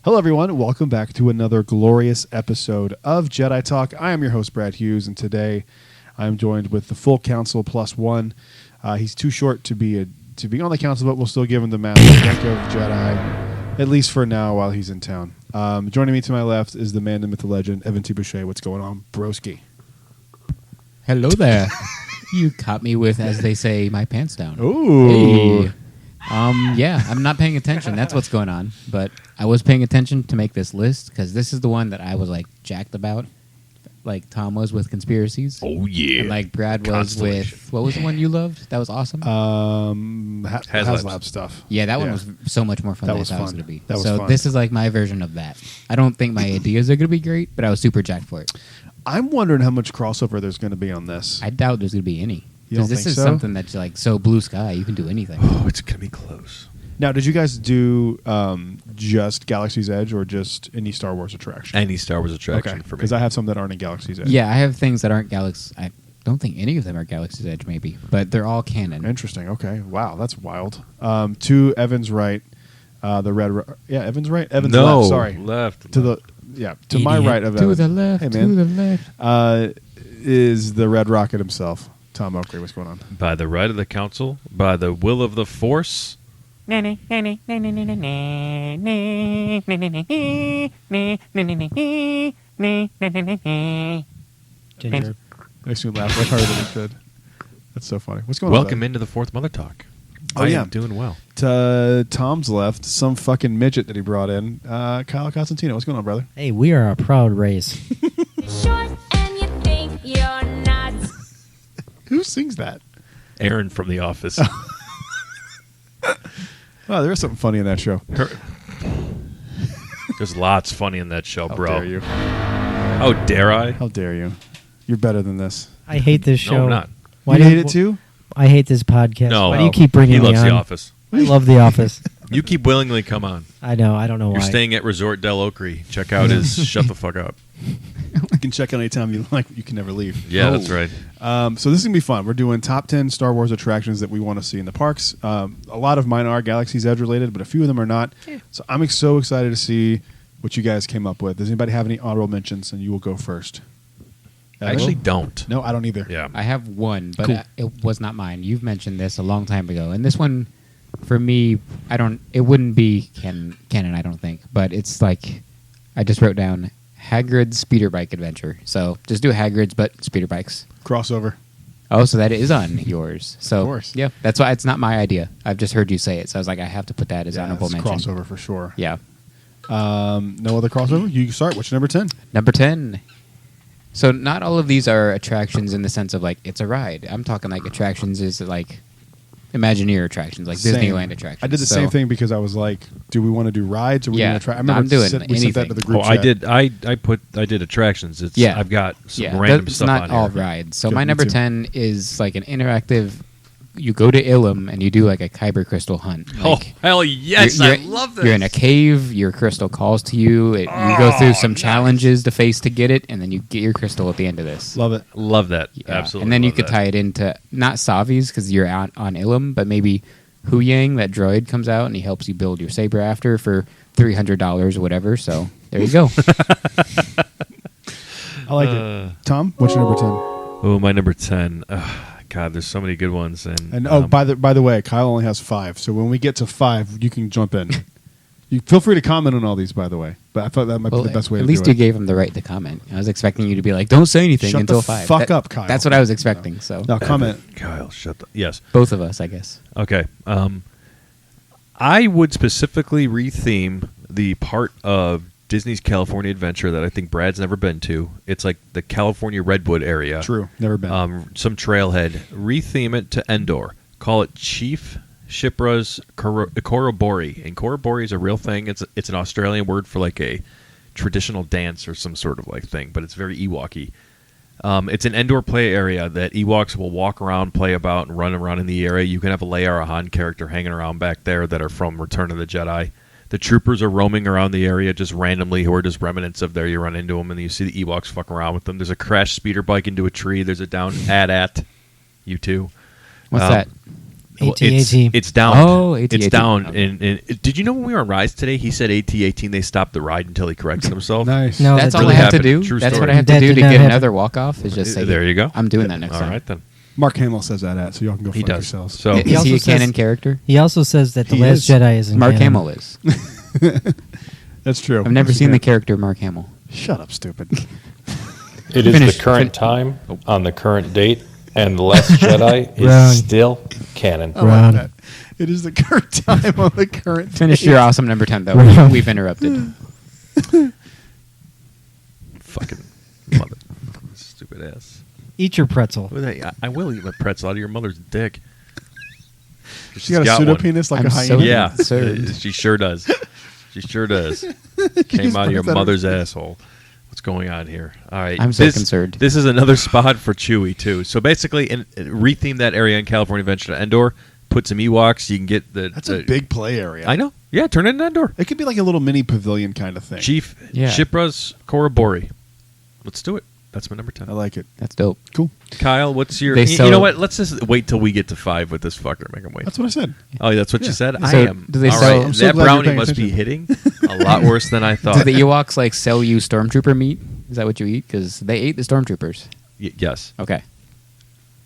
Hello, everyone. Welcome back to another glorious episode of Jedi Talk. I am your host, Brad Hughes, and today I'm joined with the full council plus one. He's too short to be on the council, but we'll still give him the Master rank of Jedi, at least for now while he's in town. Joining me to my left is the man, the myth, the legend, Evan T. Boucher. What's going on, broski? Hello there. You caught me with, as they say, my pants down. Ooh. Hey. Yeah, I'm not paying attention. That's what's going on. But I was paying attention to make this list because this is the one that I was like jacked about. Like Tom was with conspiracies. Oh yeah. And like Brad was with, what was the one you loved? That was awesome. HasLab stuff. Yeah, that one was so much more fun than I thought it was going to be. That was so fun. This is like my version of that. I don't think my ideas are going to be great, but I was super jacked for it. I'm wondering how much crossover there's going to be on this. I doubt there's going to be any. You don't Because this think is so? something that's like so blue sky. You can do anything. Oh, it's gonna be close. Now, did you guys do just Galaxy's Edge or just any Star Wars attraction? Any Star Wars attraction for me. Because I have some that aren't in Galaxy's Edge. Yeah, I have things that aren't Galaxy. I don't think any of them are Galaxy's Edge, maybe, but they're all canon. Interesting. Okay. Wow, that's wild. To Evan's right, the red. Evan's right. Evan's no, left. Sorry. left. To the to my Idiot. right of To Evan. the left. Hey man. To the left. Is the Red Rocket himself, Tom Oakley? What's going on? By the right of the council, by the will of the Force. Ginger. Makes me laugh way harder than it should. That's so funny. What's going on? Welcome into the Fourth Mother Talk. Oh, I yeah. am doing well. To Tom's left, some fucking midget that he brought in, Kyle Costantino. What's going on, brother? Hey, we are a proud race. Short and you think you're not. Who sings that? Aaron from The Office. Oh, there is something funny in that show. There's lots funny in that show, How bro. dare you? How dare I? How dare you? You're better than this. I hate this show. No, I'm not. Why you do hate it too? I hate this podcast. No. Why do you keep bringing He me loves on? The Office. I love The Office. You keep willingly come on. I know. I don't know You're why. staying at Resort Del Ocre. Check out his Shut the Fuck Up. You can check out anytime you like. You can never leave. Yeah, that's right. So this is going to be fun. We're doing top 10 Star Wars attractions that we want to see in the parks. A lot of mine are Galaxy's Edge related, but a few of them are not. Yeah. So I'm so excited to see what you guys came up with. Does anybody have any honorable mentions? And you will go first. I actually don't. No, I don't either. Yeah. I have one, but Cool. it was not mine. You've mentioned this a long time ago, and this one, for me, it wouldn't be canon, I don't think. But it's like, I just wrote down Hagrid's speeder bike adventure. So just do Hagrid's, but speeder bikes. Crossover. Oh, so that is on yours. So Of course. yeah, that's why it's not my idea. I've just heard you say it, so I was like, I have to put that as honorable it's mention. crossover for sure. Yeah. No other crossover? You start. What's your number 10? Number 10. So not all of these are attractions in the sense of like it's a ride. I'm talking like attractions is like Imagineer attractions, like Same. Disneyland attractions. I did the same thing because I was like, do we want to do rides or we Yeah, want to try? I remember I'm doing we sent that anything. to the group Oh, I chat. did. I did attractions. It's Yeah. I've got some Yeah, random that's stuff not on all here. rides. So Good, my me number too. 10 is like an interactive. You go to Ilum and you do like a kyber crystal hunt. Oh Like, hell yes! you're- I love this. You're in a cave. Your crystal calls to you. You go through some challenges to face to get it, and then you get your crystal at the end of this. Love it. Love that. Yeah. Absolutely. And then you love could that. tie it into not Savi's because you're out on Ilum, but maybe Hu Yang, that droid, comes out and he helps you build your saber after for $300 or whatever. So there you go. I like it. Tom, what's your number 10? Oh, my number 10. God, there's so many good ones. And by the way, Kyle only has 5. So when we get to 5, you can jump in. You feel free to comment on all these, by the way. But I thought that might be the best way at to least do you it. gave him the right to comment. I was expecting you to be like, "Don't say anything Shut until the 5." fuck up, Kyle. That's what I was expecting. So Now comment. Kyle, shut the. Yes. both of us, I guess. Okay. I would specifically retheme the part of Disney's California Adventure that I think Brad's never been to. It's like the California Redwood area. True. Never been. Some trailhead. Retheme it to Endor. Call it Chief Shipra's Korobori. And Korobori is a real thing. It's an Australian word for like a traditional dance or some sort of like thing, but it's very Ewok-y. It's an Endor play area that Ewoks will walk around, play about, and run around in the area. You can have a Leia or a Han character hanging around back there that are from Return of the Jedi. The troopers are roaming around the area just randomly, who are just remnants of there. You run into them, and you see the Ewoks fuck around with them. There's a crashed speeder bike into a tree. There's a down at you too. What's that? AT-AT. It's down. Oh, AT-AT. It's down. Okay. And did you know when we were on Rise today? He said AT-18. They stopped the ride until he corrected himself. Nice. No, That's that all really I have to happened. do. True That's story. what I have to That do did to not get happen. another walk off. Is just say, There you go. I'm doing that next All time. right then. Mark Hamill says that at, so y'all can go He fuck does. yourselves. So He Is also he a says- canon character? He also says that The He Last is. Jedi is in Mark canon. Hamill is. That's true. I've never Yes, seen you the can. character Mark Hamill. Shut up, stupid. It is Finish. the current time on the current date, and The Last Jedi is Wrong. still canon. I like Wrong. that. It is the current time on the current. Finish date. your awesome number 10, though. Right. We've interrupted. fucking mother, stupid ass. Eat your pretzel. I will eat my pretzel out of your mother's dick. She got a pseudo penis like I'm a so- hyena. Yeah, Absurd. she sure does. She sure does. Came out of your put that mother's on- asshole. What's going on here? All right, I'm so concerned. This is another spot for Chewie too. So basically, retheme that area in California Adventure to Endor. Put some Ewoks. You can get the. That's a big play area. I know. Yeah, turn it into Endor. It could be like a little mini pavilion kind of thing. Chief Yeah. Shipra's Korobori. Let's do it. That's my number 10. I like it. That's dope. Cool. Kyle, what's your? They You sell- know what? Let's just wait till we get to 5 with this fucker. Make him wait. That's what I said. Oh, that's what Yeah. you said. So, I am. do they All sell- right, I'm so that glad you're brownie paying must be attention. hitting a lot worse than I Do thought. the Ewoks like sell you stormtrooper meat? Is that what you eat? Because they ate the stormtroopers. Yes. Okay.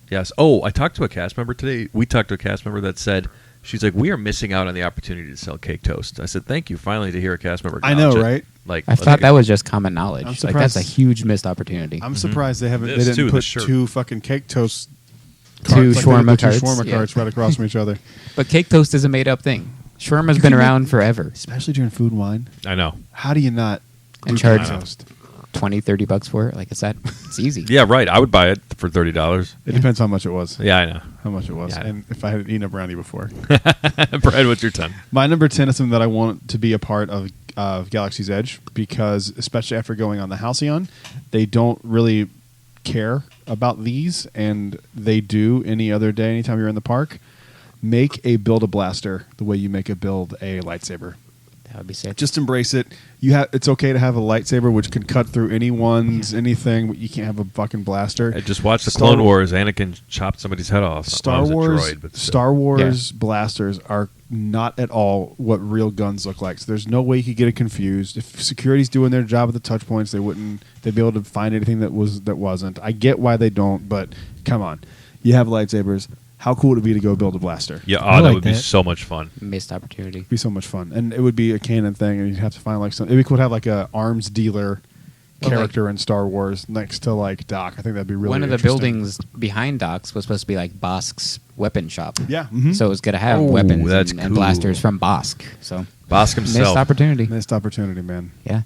Yes. Oh, I talked to a cast member today. We talked to a cast member that said, she's like, we are missing out on the opportunity to sell cake toast. I said, thank you finally to hear a cast member. I know, acknowledge it. right? Like, I thought that was just common knowledge. I'm Like that's a surprised. huge missed opportunity. I'm surprised they haven't. This They too, didn't the put shirt. 2 fucking cake toast. Two carts, like they did shawarma the 2 carts, shawarma yeah. carts right across from each other. But cake toast is a made up thing. Shawarma's been around forever. Especially during food and wine. I know. How do you not And do charge- cake toast? $20-$30 for it. Like it's easy. Yeah, right. I would buy it for $30. It depends how much it was. Yeah, I know. How much it was, Yeah. and if I had eaten a brownie before. Brad, what's your 10? My number 10 is something that I want to be a part of Galaxy's Edge because, especially after going on the Halcyon, they don't really care about these, and they do any other day, anytime you're in the park. Make a build a blaster the way you make a build a lightsaber. That would be sick. Just embrace it. It's okay to have a lightsaber which can cut through anyone's anything, but you can't have a fucking blaster. I just watched the Star Clone Wars- Wars. Anakin chopped somebody's head off. Star Well, it was a Wars, droid, but still. Star Wars blasters are not at all what real guns look like. So there's no way you could get it confused. If security's doing their job at the touch points, they'd be able to find anything that wasn't. I get why they don't, but come on, you have lightsabers. How cool would it be to go build a blaster? Yeah, I that like would be that. so much fun. Missed opportunity. It'd be so much fun, and it would be a canon thing, and you'd have to find like some. It'd be cool to have like a arms dealer Well, character in Star Wars next to like Doc. I think that'd be really One of the interesting. buildings behind Doc's was supposed to be like Bosk's weapon shop. Yeah. Mhm. So it's going to have Oh, weapons that's and cool. blasters from Bosk. So Bosk missed himself. opportunity. Missed opportunity, man. Yeah.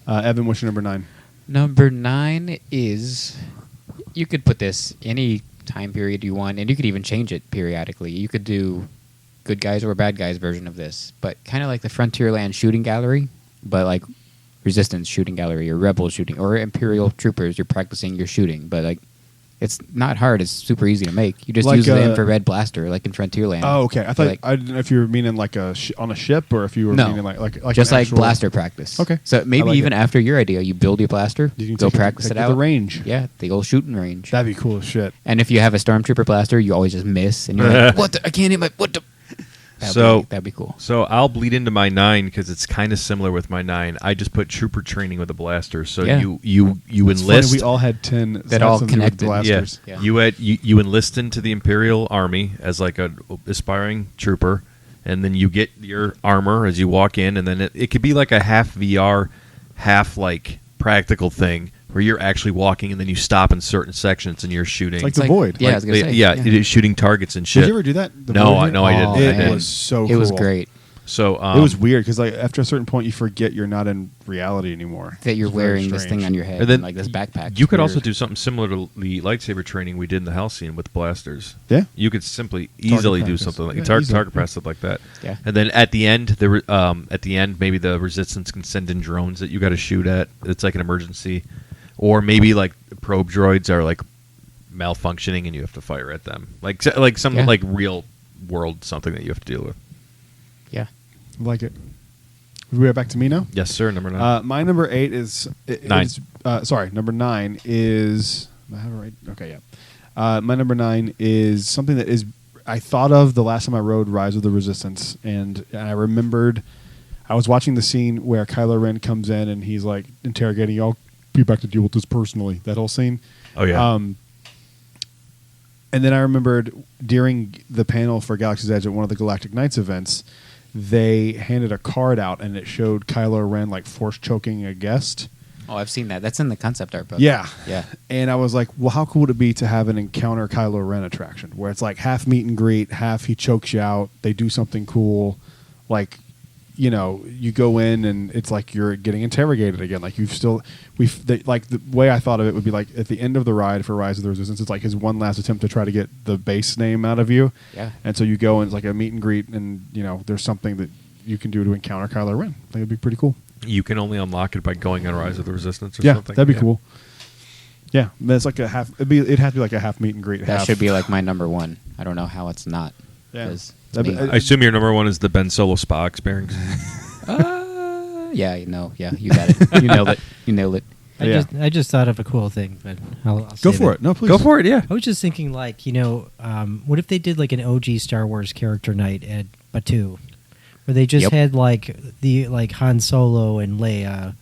Evan, what's your number 9? Number 9 is you could put this any time period you want, and you could even change it periodically. You could do good guys or bad guys version of this, but kind of like the Frontierland shooting gallery, but like Resistance shooting gallery or Rebel shooting or Imperial troopers. You're practicing your shooting, but like it's not hard. It's super easy to make. You just Like use the a- infrared blaster, like in Frontierland. Oh, okay. I thought Like- I didn't know if you were meaning like on a ship or if you were No. meaning like just an like actual- blaster practice. Okay. So maybe I like even it. after your idea, you build your blaster, You can go take practice take it to out. the range. Yeah, the old shooting range. That'd be cool as shit. And if you have a stormtrooper blaster, you always just miss, and you're like, "What? I can't hit my what?" That'd be cool. So I'll bleed into my 9 because it's kind of similar with my 9. I just put trooper training with a blaster. So Yeah. you It's enlist. funny, we all had 10 That all something to do with connected. blasters. Yeah. Yeah. You enlist into the Imperial Army as like a aspiring trooper, and then you get your armor as you walk in, and then it could be like a half VR, half like practical thing where you're actually walking, and then you stop in certain sections and you're shooting. It's like the Void. Yeah, I was gonna say. yeah, it is shooting targets and shit. Did you ever do that? The No, Void I here? no, I didn't. Oh, I It didn't. was so It cool. was great So It was weird because like after a certain point you forget you're not in reality anymore. that you're It's very wearing this strange. thing on your head, And then like this backpack. You It's could also weird. do something similar to the lightsaber training we did in the Halcyon with blasters. Yeah. You could simply easily do practice. something like Yeah, target easily. practice, stuff like that. Yeah. And then at the end, maybe the Resistance can send in drones that you got to shoot at. It's like an emergency, or maybe like probe droids are like malfunctioning and you have to fire at them, like some Yeah. like real world something that you have to deal with. Yeah. Like it. We're back to me now. Yes, sir. Number 9. My number 8 is 9. Number 9 is. I have it right. Okay, yeah. My number 9 is something that is I thought of the last time I rode Rise of the Resistance, and I remembered I was watching the scene where Kylo Ren comes in and he's like interrogating, "I'll be back to deal with this personally." That whole scene. Oh yeah. And then I remembered during the panel for Galaxy's Edge at one of the Galactic Knights events, they handed a card out and it showed Kylo Ren like force choking a guest. Oh, I've seen that. That's in the concept art book. Yeah. Yeah. And I was like, well, how cool would it be to have an Encounter Kylo Ren attraction where it's like half meet and greet, half he chokes you out, they do something cool. Like, you know, you go in and it's like you're getting interrogated again. Like like the way I thought of it would be like at the end of the ride for Rise of the Resistance, it's like his one last attempt to try to get the base name out of you. Yeah. And so you go and it's like a meet and greet and, you know, there's something that you can do to encounter Kylo Ren. I think it'd be pretty cool. You can only unlock it by going on Rise of the Resistance or Yeah, something. that'd be cool. Yeah, but it's like a half. It'd have to be like a half meet and greet. That half. should be like my number one. I don't know how it's not. Yeah. 'Cause That'd me- be- I assume your number one is the Ben Solo spa experience. yeah, yeah, you got it. You nailed it. You nailed it. I just thought of a cool thing, but I'll Go save for it. No, please Go for it, yeah. I was just thinking, like, what if they did like an OG Star Wars character night at Batuu, where they just Yep. had like Han Solo and Leia,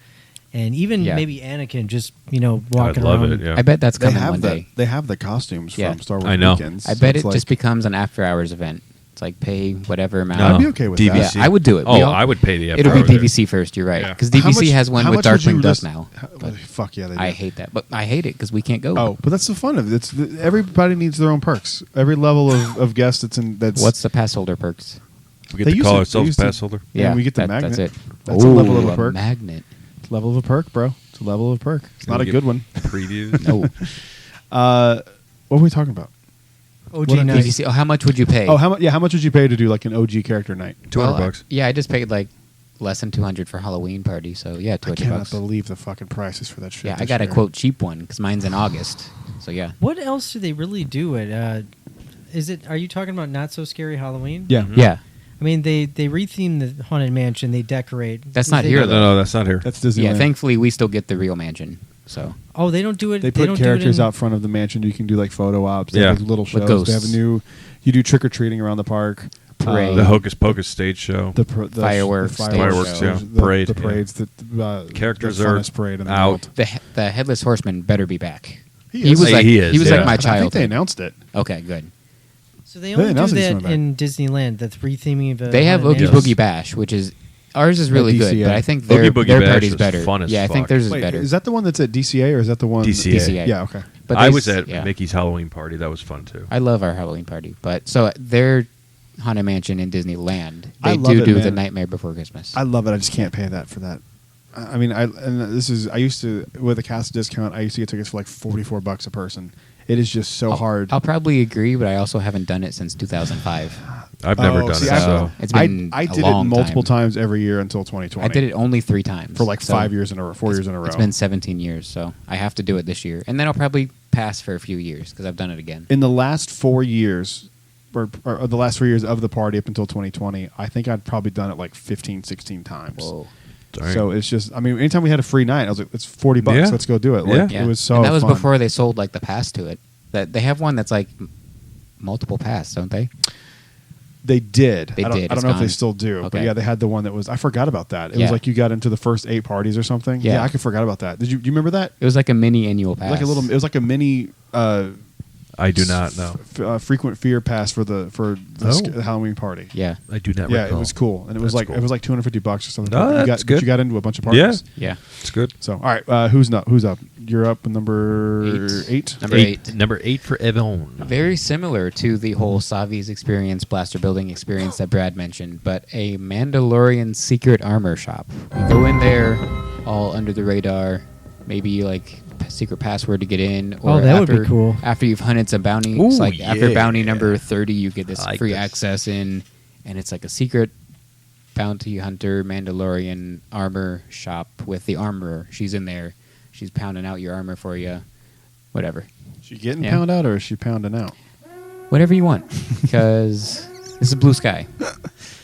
and even Yeah. maybe Anakin just walking I'd love around. it, yeah. I bet that's They coming have one day. they have the costumes Yeah. from Star Wars I know. Weekends. I so bet it's it like- just becomes an after-hours event. It's like pay whatever amount. I'd be okay with Yeah, that. I would do it. Oh, We all- I would pay the It'll be after hours. DVC first. You're right, Yeah. because How DVC much- has one how with much would you Darkwing Duck list- now. But Fuck yeah, they do. I hate that, but I hate it because we can't go. Oh, but that's the fun of it. Everybody needs their own perks. Every level of guest that's in that's What's the pass holder perks? We get They to used call to- they ourselves used to- pass holder. Yeah, we get the That's magnet. it. That's a level of a perk. magnet. level of a perk, bro. It's a level of a perk. It's not a We good get one. Previews. No What were we talking about? OG What a night. DVC. Oh, how much would you pay? Oh, how much? Yeah, how much would you pay to do like an OG character night? $200. Yeah, I just paid like less than $200 for Halloween party. So yeah, I $200. cannot believe the fucking prices for that shit. Yeah, I this got a year. quote cheap one because mine's in August. So yeah. What else do they really do at? Are you talking about Not So Scary Halloween? Yeah, Yeah, I mean, they retheme the Haunted Mansion. They decorate. That's not They- here, No, though. no, that's not here. that's Disneyland. yeah. Thankfully, we still get the real mansion. So Oh, they don't do it. They don't put do it characters in- out front of the mansion. You can do like photo ops. They Yeah. have little shows. With They have a ghosts. new. You do trick or treating around the park. Parade. The Hocus Pocus stage show. The Fireworks, the stage Fireworks, show. yeah. the, Parade, the yeah. parades, Characters the are funnest parade in the out. world. the headless horseman better be back. He is. was like He is, was yeah. like my I think child. they announced it. Okay, good. So they They only do announced it's that coming back. in Disneyland. That's retheming of. They have Oogie Haunted Mansion. Boogie Bash, which is ours is really good, DCA. but I think Oogie their Boogie Bash party's is better. fun as Yeah, I think fuck. theirs is Wait, better. is that the one that's at DCA or is that the one? DCA. DCA? Yeah. Okay. But I they was s- at yeah. Mickey's Halloween party. That was fun too. I love our Halloween party, but so their Haunted Mansion in Disneyland, I they love do it, do man. the Nightmare Before Christmas. I love it. I just can't pay that for that. I mean, I used to with a cast discount. I used to get tickets for like $44 a person. It is just so hard. I'll probably agree, but I also haven't done it since 2005. I've never Oh, done see, it. I- So It's been I a did it long multiple time. times every year until 2020. I did it only 3 times for like so 5 years in a row, 4 years in a row. It's been 17 years, so I have to do it this year, and then I'll probably pass for a few years because I've done it again. In the last 4 years, or the last 4 years of the party up until 2020, I think I'd probably done it like 15, 16 times. Whoa. Dang. So it's just, I mean, anytime we had a free night, I was like, it's $40. Yeah. Let's go do it. Like, Yeah. It was so and that was fun. before they sold like the pass to it. That they have one that's like multiple pass, don't they? They did. They I don't, did. I don't It's know if they gone. still do. But Okay. yeah, they had the one that was, I forgot about that. It was Yeah. like you got into the first 8 parties or something. Yeah. I forgot about that. Do you remember that? It was like a mini annual pass. Like a little, it was like a mini I do not know. frequent fear pass for the Oh. Halloween party. Yeah, I do not. Yeah, recall. it was cool, and it was That's like cool. it was like $250 or something. No, But that's but good. you got into a bunch of parties. yeah. It's good. So all right, who's up? Who's up? You're up with number 8. Number 8. Number 8 for Evan. Very similar to the whole Savi's experience, blaster building experience that Brad mentioned, but a Mandalorian secret armor shop. We go in there, all under the radar, maybe like secret password to get in. Or Oh, that would be after, cool. After you've hunted some bounties, Ooh, like after yeah. bounty number 30, you get this I like free this. access in, and it's like a secret bounty hunter Mandalorian armor shop with the armorer. She's in there. She's pounding out your armor for you. Whatever. Is she getting Yeah. pound out or is she pounding out? Whatever you want, because this is blue sky.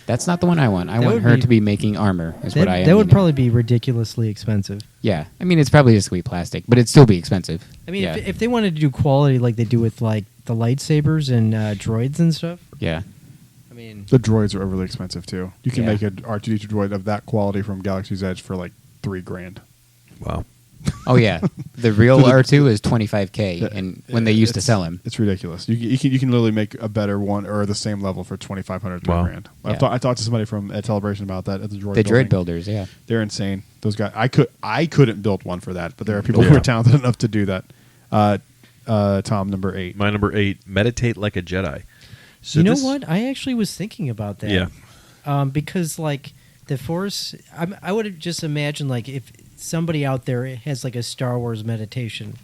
That's not the one I want. I That want would her be- to be making armor. Is what I am. That would meaning. probably be ridiculously expensive. Yeah, I mean it's probably just gonna be plastic, but it'd still be expensive. I mean, yeah. if they wanted to do quality like they do with like the lightsabers and droids and stuff, yeah. I mean, The droids are overly expensive too. You can Yeah. make an R2D2 droid of that quality from Galaxy's Edge for like $3,000. Wow. Oh yeah, the real So the- R2 is $25K, and when they used to It's- sell him. It's ridiculous. You can literally make a better one or the same level for $2,500 Wow. $3,000. Yeah. I talked to somebody from Ed Celebration about that at the droid. The building. droid builders, yeah. They're insane. Those guys. I couldn't build one for that, but there are people Yeah. who are talented enough to do that. Tom, number 8. My number 8, meditate like a Jedi. So you know this- what? I actually was thinking about that. Yeah. Because like the Force, I would just imagine like if somebody out there has like a Star Wars meditation.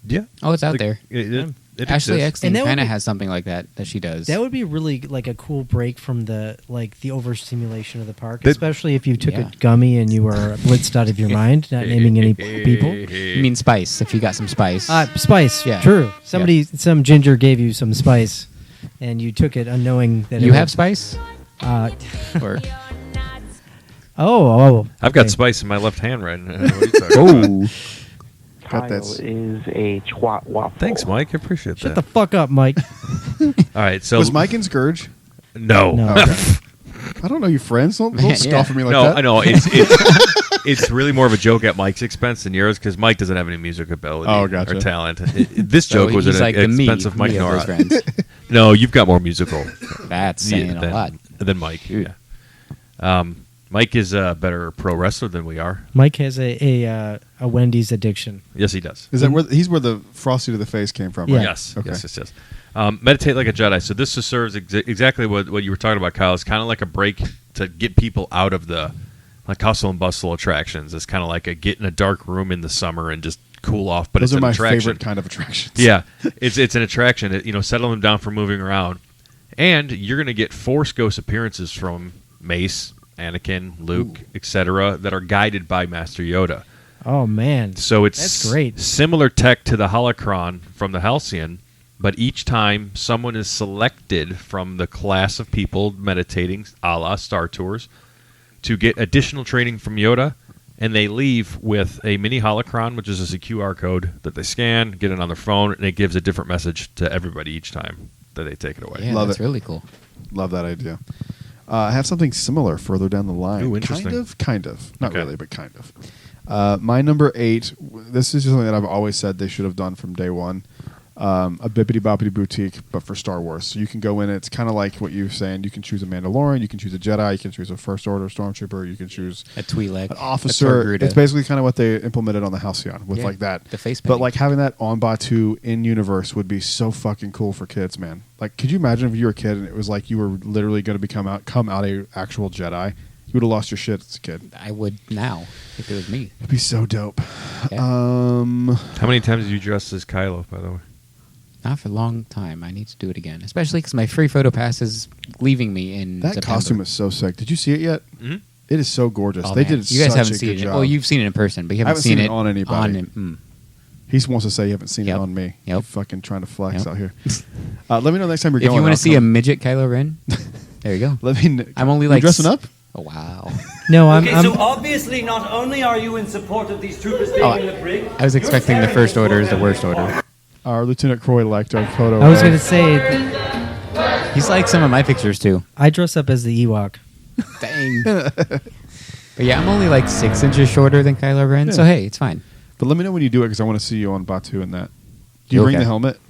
Yeah. Oh, it's out Like, there. It Ashley exists. Eckstein And that would kind of be- has something like that she does. That would be really like a cool break from the overstimulation of the park, That- especially if you took Yeah. a gummy and you were blitzed out of your mind, not naming any people. You mean spice? If you got some spice. Spice, Yeah. true. Some ginger gave you some spice, and you took it unknowing that you it have was- spice? Uh, Or oh, I've got okay. spice in my left hand right now. What are you talking about? oh, Got Kyle this. is a twat waffle. Thanks, Mike. I appreciate Shut that. the fuck up, Mike. All right. So Was Mike in Scourge? No. No. Oh, okay. I don't know you friends. Don't Yeah. scoff at me like no, that. I know it's really more of a joke at Mike's expense than yours because Mike doesn't have any music ability Oh, gotcha. or talent. This so joke was he's at like the the expense me, of Mike me Nora. those friends. No, you've got more musical. That's saying a than, lot. than Mike. Dude. Yeah. Mike is a better pro wrestler than we are. Mike has a Wendy's addiction. Yes, he does. Is that where he's where the frosty to the face came from? Yeah. Right? Yes, Okay. yes. Meditate like a Jedi. So this just serves exactly what you were talking about, Kyle. It's kind of like a break to get people out of the like hustle and bustle attractions. It's kind of like a get in a dark room in the summer and just cool off. But Those it's are an my attraction. favorite kind of attractions. Yeah, it's an attraction. Settle them down for moving around, and you're going to get Force Ghost appearances from Mace, Anakin, Luke, etc. that are guided by Master Yoda. Oh man, So it's That's great. similar tech to the holocron from the Halcyon, but each time someone is selected from the class of people meditating, a la Star Tours, to get additional training from Yoda, and they leave with a mini holocron, which is just a QR code that they scan, get it on their phone, and it gives a different message to everybody each time that they take it away. Yeah, Love that's it. really cool. Love that idea. I have something similar further down the line. Ooh, interesting. Kind of. Not Okay. really, but kind of. My number 8, this is something that I've always said they should have done from day one. A Bippity Boppity Boutique, but for Star Wars. So you can go in, it's kind of like what you're saying. You can choose a Mandalorian, you can choose a Jedi, you can choose a First Order Stormtrooper, you can choose A Twi'lek. an officer. a Togruta. It's basically kind of what they implemented on the Halcyon with Yeah, like that. the face But painting. like having that on Batu in universe would be so fucking cool for kids, man. Like, could you imagine if you were a kid and it was like you were literally going to come out a actual Jedi? You would have lost your shit as a kid. I would now if it was me. It'd be so dope. Yeah. How many times have you dressed as Kylo, by the way? Not for a long time. I need to do it again, especially because my free photo pass is leaving me in That September. costume is so sick. Did you see it yet? Mm-hmm. It is so gorgeous. Oh, They man. did You guys such haven't a seen good it. job. Well, you've seen it in person, but you I haven't seen it on anybody. He wants to say you haven't seen Yep. it on me. Yep. You're fucking trying to flex Yep. out here. Let me know next time you're If going. you want I'll to see a come. midget Kylo Ren, there you go. Let me. I'm only You like dressing up. Oh wow! no, I'm. Okay, I'm so obviously not only are you in support of these troopers being Oh, in the brig, I was expecting the first order is the worst order. Our Lieutenant Croy liked our photo. I was of- going to say He's like some of my pictures too. I dress up as the Ewok. Dang. But yeah, I'm only like 6 inches shorter than Kylo Ren, so Yeah. hey, it's fine. But let me know when you do it because I want to see you on Batu in that. Do you bring Okay. the helmet?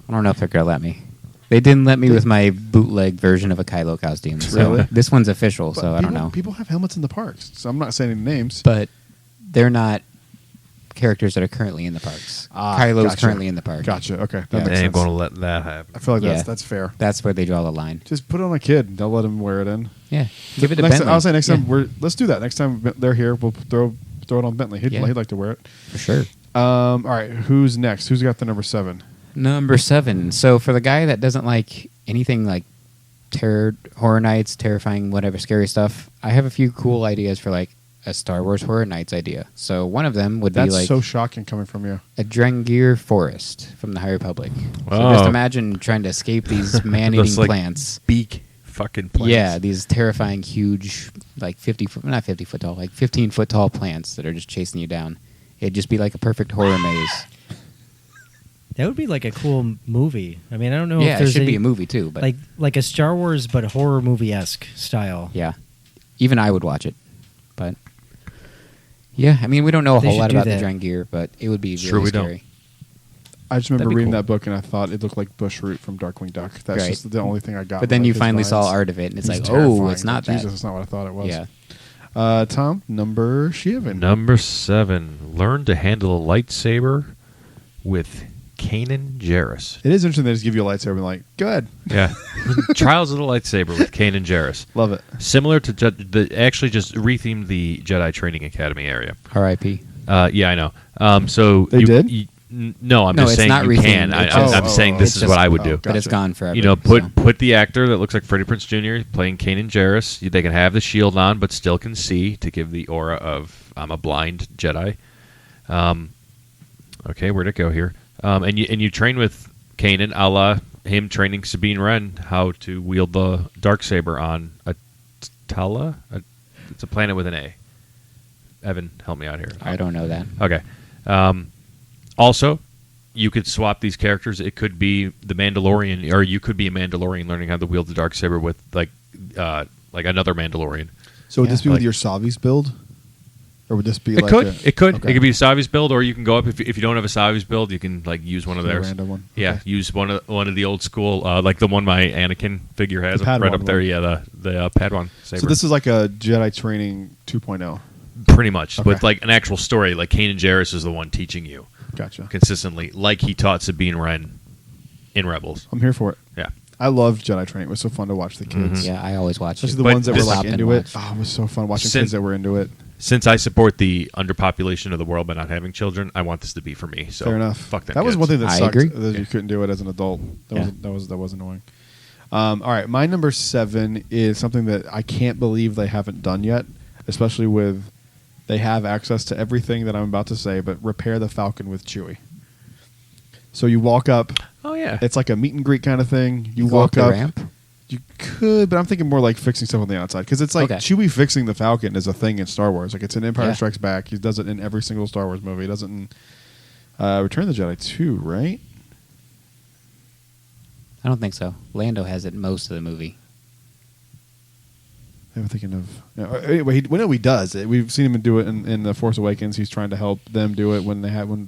I don't know if they're gonna let me. They didn't let me with my bootleg version of a Kylo costume. So Really? this one's official, But so I don't people- know. People have helmets in the parks, so I'm not saying any names. But they're not characters that are currently in the parks. Kylo's Gotcha. currently in the park. Gotcha. Okay, that Yeah. makes They sense. ain't going to let that happen. I feel like Yeah. that's fair. That's where they draw the line. Just put it on a kid. They'll let him wear it in. Yeah, give it to Next Bentley. I'll say next time Yeah, let's do that. Next time they're here, we'll throw it on Bentley. He'd Yeah. like to wear it. for sure. All right, who's next? Who's got the number 7? Number 7. So for the guy that doesn't like anything like horror nights, terrifying, whatever, scary stuff, I have a few cool ideas for like a Star Wars Horror Nights idea. So one of them would That's be like so shocking coming from you. a Drengir forest from the High Republic. So Wow. just imagine trying to escape these man-eating Those, like, plants. Beak fucking plants. Yeah, these terrifying, huge, like 50-foot, not 50-foot tall, like 15-foot tall plants that are just chasing you down. It'd just be like a perfect horror maze. That would be like a cool movie. I mean, I don't know Yeah, if it there's should any, be a movie too. But like a Star Wars but horror movie-esque style. yeah, even I would watch it. But yeah, I mean, we don't know a They whole should lot do about the that. Drangir, but it would be really Sure we don't. scary. I just remember That'd be reading cool. that book and I thought it looked like Bushroot from Darkwing Duck. That's Right. just the only thing I got. But then like, you his finally saw vines. art of it, and it's He's like, terrifying, oh, it's not but that. Jesus, it's not what I thought it was. Yeah. Tom, number 7. Number 7. Learn to handle a lightsaber with Kanan Jarrus. It is interesting they just give you a lightsaber and like, good. Yeah. Trials of the Lightsaber with Kanan Jarrus. Love it. Similar to actually just rethemed the Jedi Training Academy area. R.I.P. Yeah, I know. So They did? No, I'm No, just it's saying not you rethemed. can. It's I'm just- saying this it's is just- what I would oh, do. But it's Gotcha. gone forever. You know, so. put the actor that looks like Freddie Prinze Jr. playing Kanan Jarrus. They can have the shield on, but still can see to give the aura of I'm a blind Jedi. Okay, where'd it go here? And you train with Kanan, a la him training Sabine Wren how to wield the Darksaber on a Tala. It's a planet with an A. Evan, help me out here. I don't know that. Okay. Also, you could swap these characters. It could be the Mandalorian, or you could be a Mandalorian learning how to wield the Darksaber with like another Mandalorian. So would Yeah. this be with Like- your Savi's build? Or would this be It like could. a- It could. Okay. It could be a Savi's build, or you can go up if you don't have a Savi's build, you can like use one of A theirs. random one. Yeah, Okay. use one of the old school, like the one my Anakin figure has The right Padawan up there. one. Yeah, the Padawan saber. So this is like a Jedi Training 2.0. pretty much Okay. with like an actual story. Like Kanan Jarrus is the one teaching you Gotcha. consistently, like he taught Sabine Wren in Rebels. I'm here for it. Yeah. I loved Jedi Training. It was so fun to watch the kids. Yeah, I always watch Especially it. the But ones that were this- like Stop and into it. watch. Oh, it was so fun watching Sin- kids that were into it. Since I support the underpopulation of the world by not having children, I want this to be for me. So Fair enough. Fuck them that was kids. one thing that I sucked. agree. That you couldn't do it as an adult. Yeah. That was annoying. All right, my number 7 is something that I can't believe they haven't done yet, especially with they have access to everything that I'm about to say, but repair the Falcon with Chewie. So you walk up. Oh yeah. It's like a meet and greet kind of thing. You Go walk the up. ramp. You could, but I'm thinking more like fixing stuff on the outside because it's like Okay. Chewie fixing the Falcon is a thing in Star Wars. Like it's in Empire Yeah. Strikes Back. He does it in every single Star Wars movie. He does it in Return of the Jedi too, right? I don't think so. Lando has it most of the movie. I'm thinking of. Anyway, he does it. We've seen him do it in the Force Awakens. He's trying to help them do it when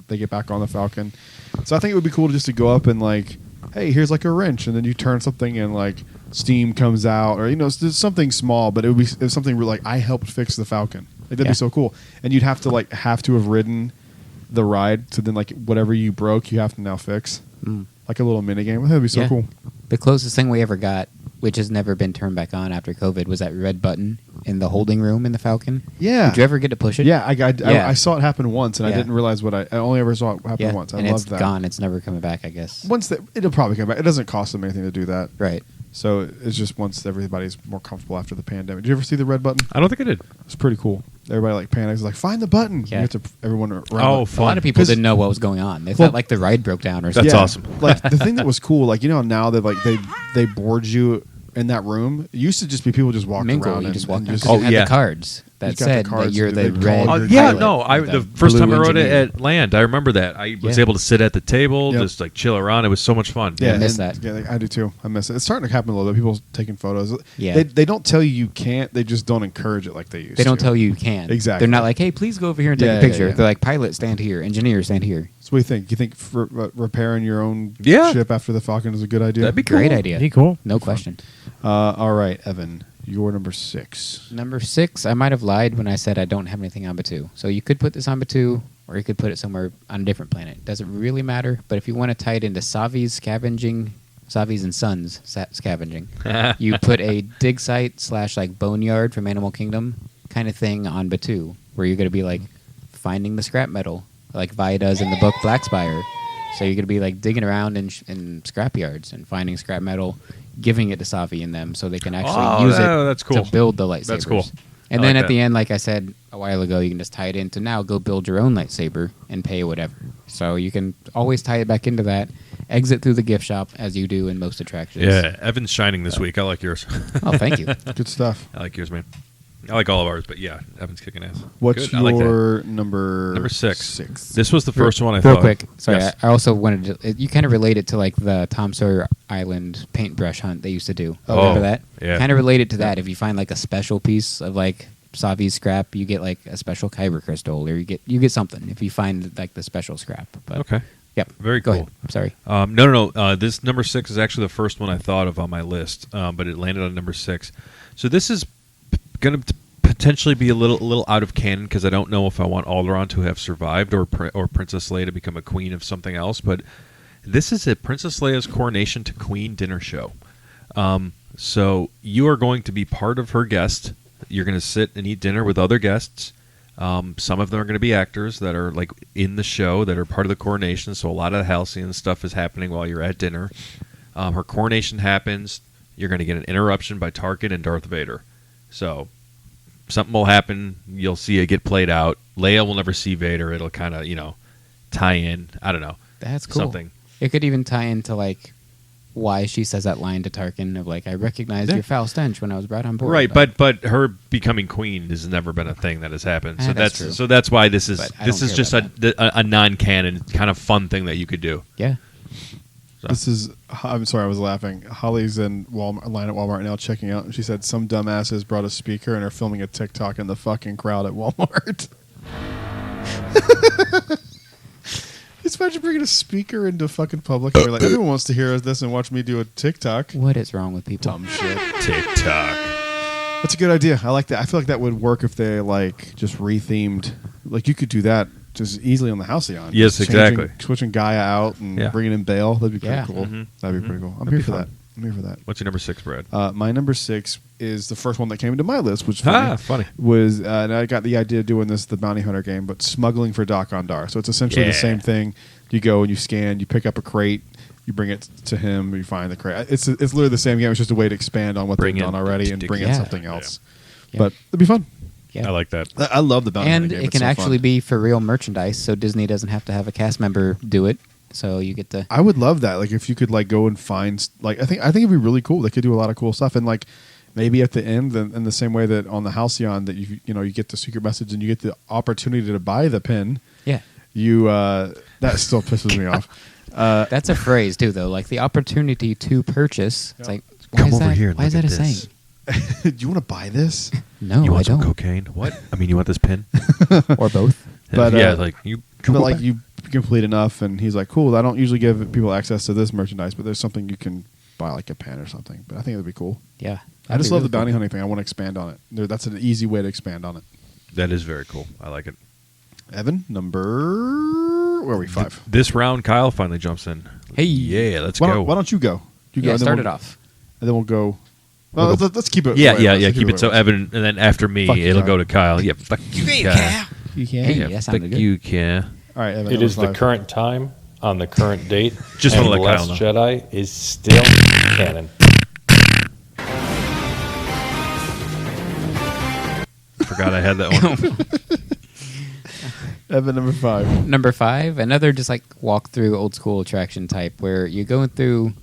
they get back on the Falcon. So I think it would be cool just to go up and like, hey, here's like a wrench, and then you turn something and like steam comes out, or it's just something small, but it was something where, like I helped fix the Falcon. Like, that'd Yeah. be so cool. And you'd have to have ridden the ride, so then like whatever you broke, you have to now fix. Mm. Like a little mini game. That'd be so Yeah. cool. The closest thing we ever got, which has never been turned back on after COVID, was that red button in the holding room in the Falcon. Yeah. Did you ever get to push it? Yeah, I saw it happen once, and I Yeah. didn't realize I only ever saw it happen Yeah. once. I and love it's that. gone. It's never coming back, I guess. It'll probably come back. It doesn't cost them anything to do that. Right. So it's just once everybody's more comfortable after the pandemic. Did you ever see the red button? I don't think I did. It's pretty cool. Everybody like panics, like find the button. Yeah. You have to everyone around. Oh, it. A lot of people 'Cause- didn't know what was going on. They Well, thought like the ride broke down or That's something. Yeah. awesome. Like the thing that was cool, like now that like they board you in that room. It used to just be people just walking Mingle. around. You and- just walk and down. just- Oh, You had yeah. the cards that You got the said cards that you're that the they red. call Oh, your yeah, pilot. no. Like The the first time I blue wrote it engineer. at Land, I remember that. I was Yeah. able to sit at the table, Yep. just like chill around. It was so much fun. I miss and- that. Yeah, I do too. I miss it. It's starting to happen a little bit. People taking photos. Yeah. They don't tell you can't. They just don't encourage it like they used to. They don't tell you can. Exactly. They're not like, hey, please go over here and take Yeah, a yeah, picture. yeah. They're like, pilot, stand here. Engineer, stand here. So what do you think? You think repairing your own Yeah. ship after the Falcon is a good idea? That'd be Great cool. idea. Pretty cool. No question. All right, Evan, you're number 6. Number 6, I might have lied when I said I don't have anything on Batuu. So you could put this on Batuu, or you could put it somewhere on a different planet. Doesn't really matter. But if you want to tie it into Savi's scavenging, Savi's and Sons scavenging, you put a dig site / like boneyard from Animal Kingdom kind of thing on Batuu, where you're going to be like finding the scrap metal, like Vi does in the book Black Spire. So you're going to be like digging around in scrap yards and finding scrap metal, giving it to Savi and them so they can actually use it that's cool. to build the lightsabers. That's cool. And I then like at the that. end, like I said a while ago, you can just tie it into now. Go build your own lightsaber and pay whatever. So you can always tie it back into that. Exit through the gift shop as you do in most attractions. Yeah, Evan's shining this week. I like yours. Oh, thank you. Good stuff. I like yours, man. I like all of ours, but yeah, Evan's kicking ass. What's Good. I like that. your number 6? This was the first one I Real thought. quick, sorry. Yes. I also wanted to. You kind of relate it to like the Tom Sawyer Island paintbrush hunt they used to do. Oh, Remember that? yeah. Kind of related to that. If you find like a special piece of like Savi's scrap, you get like a special kyber crystal, or you get something if you find like the special scrap. But, Okay. Yep. Very Go cool. ahead. I'm sorry. No. This number 6 is actually the first one I thought of on my list, but it landed on number 6. So this is going to potentially be a little out of canon because I don't know if I want Alderaan to have survived or Princess Leia to become a queen of something else. But this is a Princess Leia's coronation to queen dinner show. So you are going to be part of her guest. You're going to sit and eat dinner with other guests. Some of them are going to be actors that are like in the show that are part of the coronation. So a lot of the halcyon stuff is happening while you're at dinner. Her coronation happens. You're going to get an interruption by Tarkin and Darth Vader. So something will happen. You'll see it get played out. Leia will never see Vader. It'll kind of, tie in. I don't know. That's cool. Something. It could even tie into like why she says that line to Tarkin of like, I recognized Yeah. your foul stench when I was brought on board. Right, but her becoming queen has never been a thing that has happened. So That's true. that's why this is But I this don't is care just about a non-canon kind of fun thing that you could do. Yeah. So. This is. I'm sorry, I was laughing. Holly's in line at Walmart now, checking out, and she said some dumbasses brought a speaker and are filming a TikTok in the fucking crowd at Walmart. Just imagine bringing a speaker into fucking public. And you're like, everyone wants to hear this and watch me do a TikTok. What is wrong with people? Dumb shit. TikTok. That's a good idea. I like that. I feel like that would work if they like just rethemed. Like you could do that just easily on the Halcyon. Yes, Just exactly. Switching Gaia out and Yeah. bringing in Bale. That'd be pretty Yeah. cool. Mhm. That'd be pretty cool. I'm That'd here be for fun. that. I'm here for that. What's your number 6, Brad? My number 6 is the first one that came into my list, which Funny. was and I got the idea of doing this the bounty hunter game, but smuggling for Doc-Ondar. So it's essentially the Yeah. same thing. You go and you scan, you pick up a crate, you bring it to him, you find the crate. It's literally the same game. It's just a way to expand on what Bring they've in- done already and bring in Yeah. something else. Yeah. But it'd be fun. Yeah. I like that. I love the bounty And hunter game. it It's can so actually fun. be for real merchandise, so Disney doesn't have to have a cast member do it. So you get to. I would love that. Like if you could like go and find like I think it'd be really cool. They could do a lot of cool stuff and like maybe at the end in the same way that on the Halcyon that you get the secret message and you get the opportunity to buy the pin. Yeah. You that still pisses me off. That's a phrase too, though. Like the opportunity to purchase. It's like, why Come is over that, here and why is look that at a this. saying? Do you want to buy this? No, You I want some don't. cocaine? What? I mean, you want this pin? Or both. But, yeah, uh, like you. But like you complete enough, and he's like, "Cool, I don't usually give people access to this merchandise, but there's something you can buy, like a pen or something." But I think it'd be cool. Yeah. I just love the bounty hunting thing. I want to expand on it. That's an easy way to expand on it. That is very cool. I like it. Evan, number where are we 5? This round, Kyle finally jumps in. Hey. Yeah, let's Why go. don't you go? You go, Yeah, and then start it we'll- off. and then we'll go. Well, We'll go- let's keep it. Yeah, the way it was. Let's Keep it so the way Evan, and then after me, Fuck you, it'll Kyle. go to Kyle. Yeah, fuck you, Kyle. You can. Hey, Yeah, that fuck sounded good. you, Kyle. All right, Evan. It number is the 5. current time on the current date. Just and wanna The let Kyle Last know. Jedi is still canon. Forgot I had that one. Evan, number 5. Number 5, another just like walk through old school attraction type where you're going through.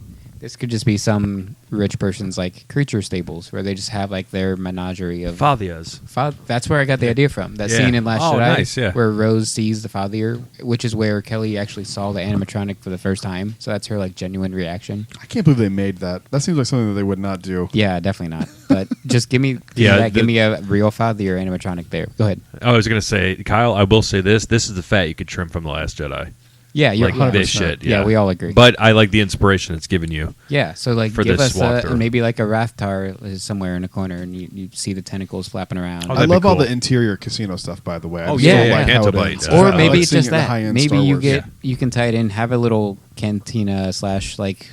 This could just be some rich person's like creature stables where they just have like their menagerie of. Fathias. That's where I got the idea from. That Yeah. scene in Last Oh, Jedi nice, yeah. where Rose sees the Fathier, which is where Kelly actually saw the animatronic for the first time. So that's her like genuine reaction. I can't believe they made that. That seems like something that they would not do. Yeah, definitely not. But just give me, Yeah, give me a real Fathier animatronic there. Go ahead. I was gonna say, Kyle. I will say this. This is the fat you could trim from the Last Jedi. Yeah, you're Like this 100%. shit. Yeah, we all agree. But I like the inspiration it's given you. Yeah, so like For give this us walkthrough. maybe like a Rathtar is somewhere in a corner and you see the tentacles flapping around. Oh, I that'd be love all cool. the interior casino stuff, by the way. I Oh, just yeah, don't yeah. like Canto how it Bite ends. does. Or I maybe like it's seeing just it in the that. high-end Maybe Star you Wars. get you can tie it in, have a little cantina / like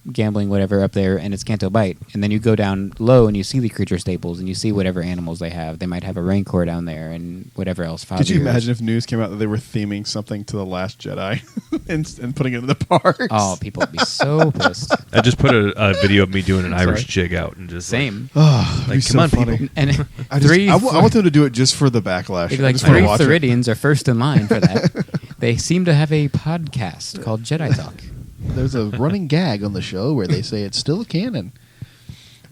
gambling whatever up there, and it's Canto Bite, and then you go down low and you see the creature staples and you see whatever animals they have. They might have a Rancor down there and whatever else. Could you Fathiers. imagine if news came out that they were theming something to The Last Jedi? and putting it in the parks. Oh, people would be so pissed. I just put a video of me doing an Irish Sorry. jig out and just Same. Oh, Like, come on, people. And I three, want them to do it just for the backlash. they'd be I like, just wanna 3 watch it. Floridians are first in line for that. They seem to have a podcast called Jedi Talk. There's a running gag on the show where they say it's still canon.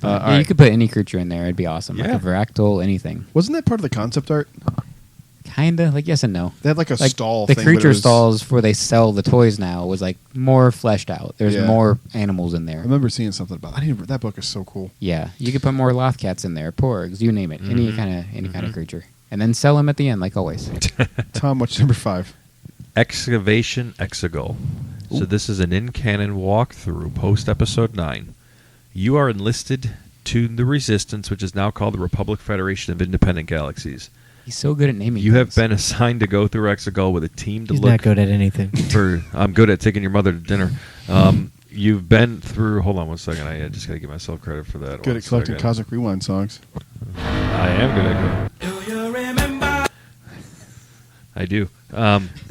All Yeah, right. you could put any creature in there; it'd be awesome. Yeah. Like a Varactyl, anything. Wasn't that part of the concept art? Kinda like yes and no. They had like a Like stall. the thing, but it creature was- stalls where they sell the toys now was like more fleshed out. There's Yeah. more animals in I there. remember seeing something about. That book is so cool. Yeah, you could put more Lothcats in there, porgs, you name it, any kind of creature, and then sell them at the end, like always. Tom, what's number 5? Excavation Exegol. So this is an in-canon walkthrough post-Episode 9. You are enlisted to the Resistance, which is now called the Republic Federation of Independent Galaxies. He's so good at naming. You have things. been assigned to go through Exegol with a team to He's look not good at anything. for. I'm good at taking your mother to dinner. You've been through. Hold on one second. I just gotta give myself credit for that. Good One at collecting second. Cosmic Rewind songs. I am good at. I do.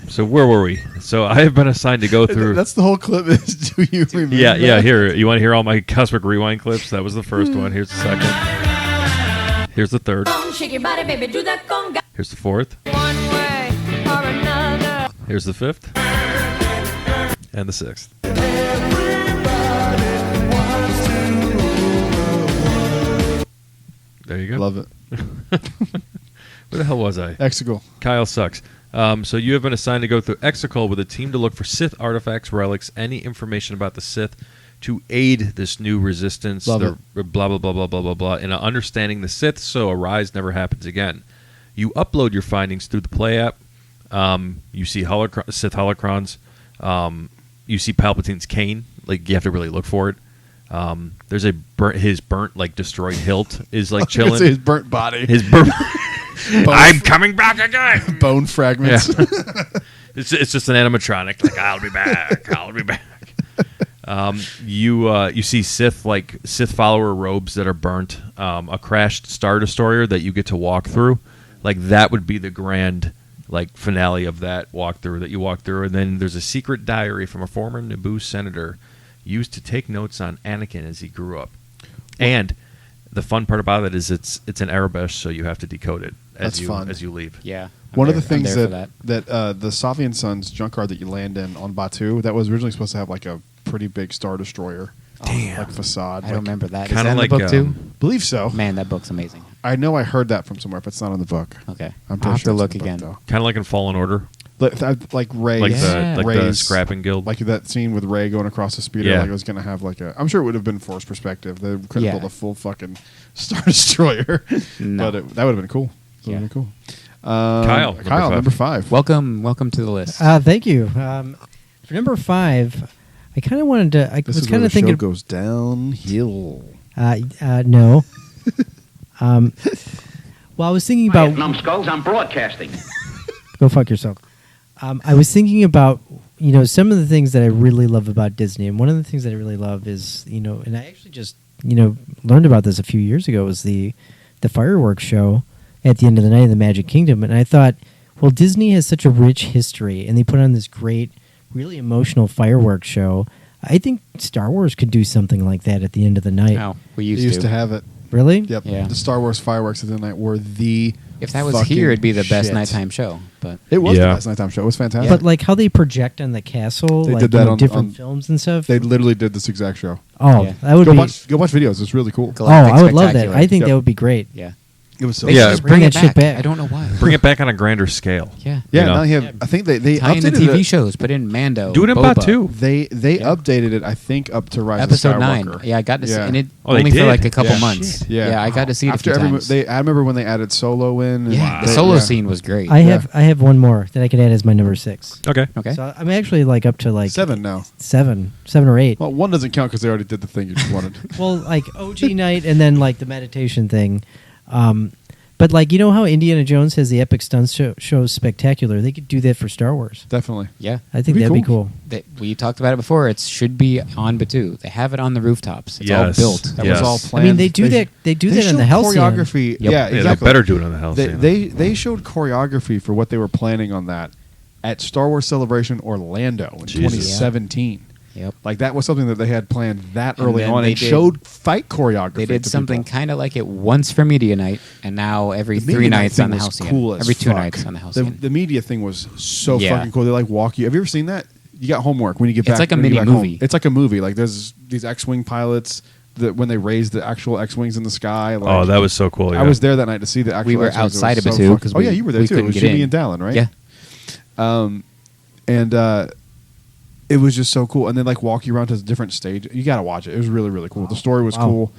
So where were we? So I have been assigned to go through. That's the whole clip. Is do you remember? Yeah, yeah. Here, you want to hear all my Cosmic Rewind clips? That was the first one. Here's the second. Here's the third. Shake your body, baby, do that conga. Here's the fourth. One way or another. Here's the fifth. And the sixth. There you go. Love it. Where the hell was I? Exegol. Kyle sucks. So you have been assigned to go through Exegol with a team to look for Sith artifacts, relics, any information about the Sith to aid this new resistance. Love Blah, blah, blah, blah, blah, blah, blah. In understanding the Sith, so a rise never happens again. You upload your findings through the Play app. You see Sith holocrons. You see Palpatine's cane. Like, you have to really look for it. There's his burnt, like, destroyed hilt is, like, I was gonna say chilling. his burnt body. His burnt... I'm coming back again! Bone fragments. Yeah. It's just an animatronic. Like, I'll be back. I'll be back. You see Sith follower robes that are burnt. A crashed Star Destroyer that you get to walk through. Like, that would be the grand finale of that walkthrough that you walk through. And then there's a secret diary from a former Naboo senator used to take notes on Anakin as he grew up. And the fun part about it is it's in Arabic, so you have to decode it That's fun. as you leave. Yeah. One of the I'm things there for that the Savian Sons junkyard that you land in on Batu, that was originally supposed to have like a pretty big Star Destroyer, like facade. I don't remember that. Is Kinda that in like, the book too? Believe so. Man, that book's amazing. I know I heard that from somewhere, but it's not in the book. Okay, I'm I'll pretty have sure to it's look in the book, again. though. Kind of like in Fallen Order. Like Ray, Like Yeah. the Ray's- scrapping guild. like that scene with Ray going across the speeder. Yeah. Like it was going to have like a. I'm sure it would have been forced perspective. They couldn't Yeah. build a full fucking Star Destroyer, No. but that would have been cool. That would have Yeah. been cool. Kyle, number 5. Welcome to the list. Thank you. For number 5, I kind of wanted to. I This was is where kind the of thinking. show goes downhill. No. Well, I was thinking about. Numbskulls, I'm broadcasting. Go fuck yourself. I was thinking about some of the things that I really love about Disney, and one of the things that I really love is and I actually just learned about this a few years ago, was the fireworks show at the end of the night of the Magic Kingdom, and I thought, well, Disney has such a rich history, and they put on this great, really emotional fireworks show. I think Star Wars could do something like that at the end of the night. No, They we used, used to have it. Really? Yep. Yeah. The Star Wars fireworks at the night were the. If that was fucking here, it'd be the best shit. nighttime show. But It was Yeah. the best nighttime show. It was fantastic. But like how they project on the castle, They like did that on- different on- films and stuff. they literally did this exact show. Oh, Yeah. that would Go be. watch videos. It's really cool. Galactic I would love that. Spectacular. I think Yep. that would be great. yeah, It was so. They Yeah. should just Bring bring it that shit back. I don't know why. Bring it back on a grander scale. Yeah, Yeah, you know? now you have. I think they tie in the updated TV it. shows. Put in Mando. Do it in Boba. Batu. They Yeah. updated it. I think up to Rise Episode of 9. Skywalker. Yeah, I got to see and it Oh, they only for did? like a couple Yeah. months. Yeah. I got to see it After a few every. times. I remember when they added Solo in. and yeah, the they- solo yeah. scene was great. I have one more that I could add as my number 6. Okay. okay. So I'm actually like up to like 7 now. 7 or 8. Well, 1 doesn't count because they already did the thing you just wanted. Well, like OG night and then like the meditation thing. But like how Indiana Jones has the epic stunt shows spectacular. They could do that for Star Wars. Definitely. yeah, I think That'd that'd be be cool. we talked about it before. It should be on Batu. They have it on the rooftops. It's all Yes. built. That Yes. was all I planned. mean, they do that in showed the Halcyon. choreography. Yep. Yeah, Yeah, exactly. they better do it on the Halcyon. They showed choreography for what they were planning on that, at Star Wars Celebration Orlando in Jesus. 2017. Yep. Like that was something that they had planned that And early then on they and did- showed fight choreography. They did to something people. kind of like it once for media night, and now every The 3 media night nights thing on the was Halcyon. cool as Every 2 fuck. nights on the Halcyon. The media thing was so Yeah. fucking cool. They like walk you. Have you ever seen that? You got homework when you get It's back. like a when you get mini back home. movie. It's like a movie. Like there's these X-wing pilots that when they raise the actual X-wings in the sky. Like, Oh, that was so cool. Yeah. I was there that night to see the actual. We were X-wings. outside of was it so too, fucking- 'cause oh yeah, you were there we too. It couldn't was get Jimmy in. and Dallin, right? Yeah. And it was just so cool. And then like walk you around to a different stage. You got to watch it. It was really really cool. The story was Wow. cool.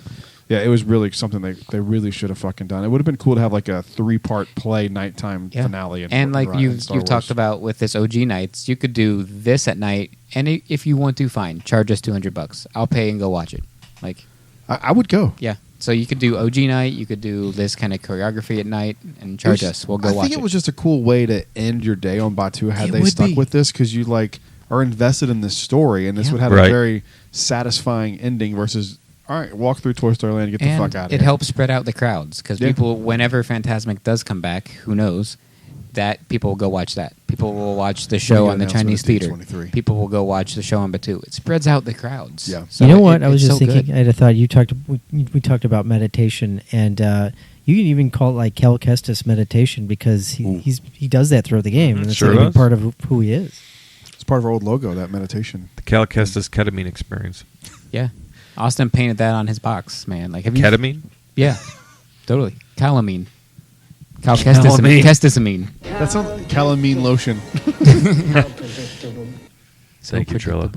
Yeah, it was really something they really should have fucking done. It would have been cool to have like a 3-part play nighttime Yeah. finale. And like in you've Star talked Wars. about with this OG nights, you could do this at night, and if you want to, fine, charge us $200. I'll pay and go watch it. Like, I would go. yeah. So you could do OG night, you could do this kind of choreography at night, and charge It was- us. We'll go I watch think it was just a cool way to end your day on Batuu had It they would stuck be. with this because you like are invested in this story and this Yeah. would have Right. a very satisfying ending versus all right, walk through Toy Story Land, get the And fuck out of it here. helps spread out the crowds because Yeah. people, whenever Fantasmic does come back, who knows, that people will go watch that. People will watch the show Big on the announcement Chinese at theater. 23. People will go watch the show on Batuu. It spreads out the crowds. Yeah. So you know what? I was it's just so thinking. good. I had a thought. You talked. We talked about meditation, and you can even call it like Cal Kestis meditation because he does that throughout the game, and it's Sure like a big does. part of who he is. It's part of our old logo, that meditation. the Cal Kestis ketamine experience. Yeah. Austin painted that on his box, man. Like, have you? Ketamine? Yeah. Totally. Calamine. Calamine. Castisamine. That sounds calamine lotion. Thank you, Trilla.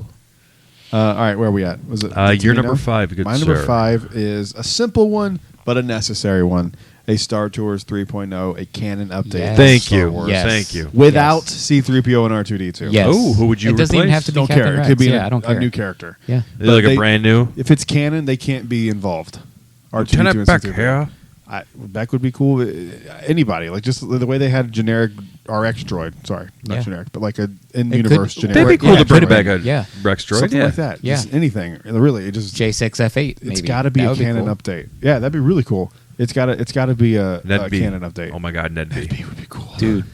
All right, where are we at? Was it Your me number now? 5, good My number sir. 5 is a simple one, but a necessary one. A Star Tours 3.0, a canon update. Yes. of Thank Star you. Wars. Yes. Thank you. Without Yes. C-3PO and R2-D2. Yes. Oh, who would you It doesn't even replace? have to be Don't Captain care. It Rex. could be yeah, I don't a care. new character. Yeah. They're like But a brand new. If it's canon, they can't be involved. R2-D2 Lieutenant and Beck C-3PO. here. Beck would be cool. Anybody, like just the way they had generic RX droid. Sorry, not Yeah. generic, but like a It in-universe could- generic. That'd be cool Yeah, to bring could've back been. a Yeah. Rex droid. Something yeah. like that. Yeah. Just anything. Really, it just J6F8. it's maybe. got to be That a would canon cool. update. Yeah, that'd be really cool. It's got to be a Ned B. canon update. Oh my God, Ned B. It would be cool, Dude.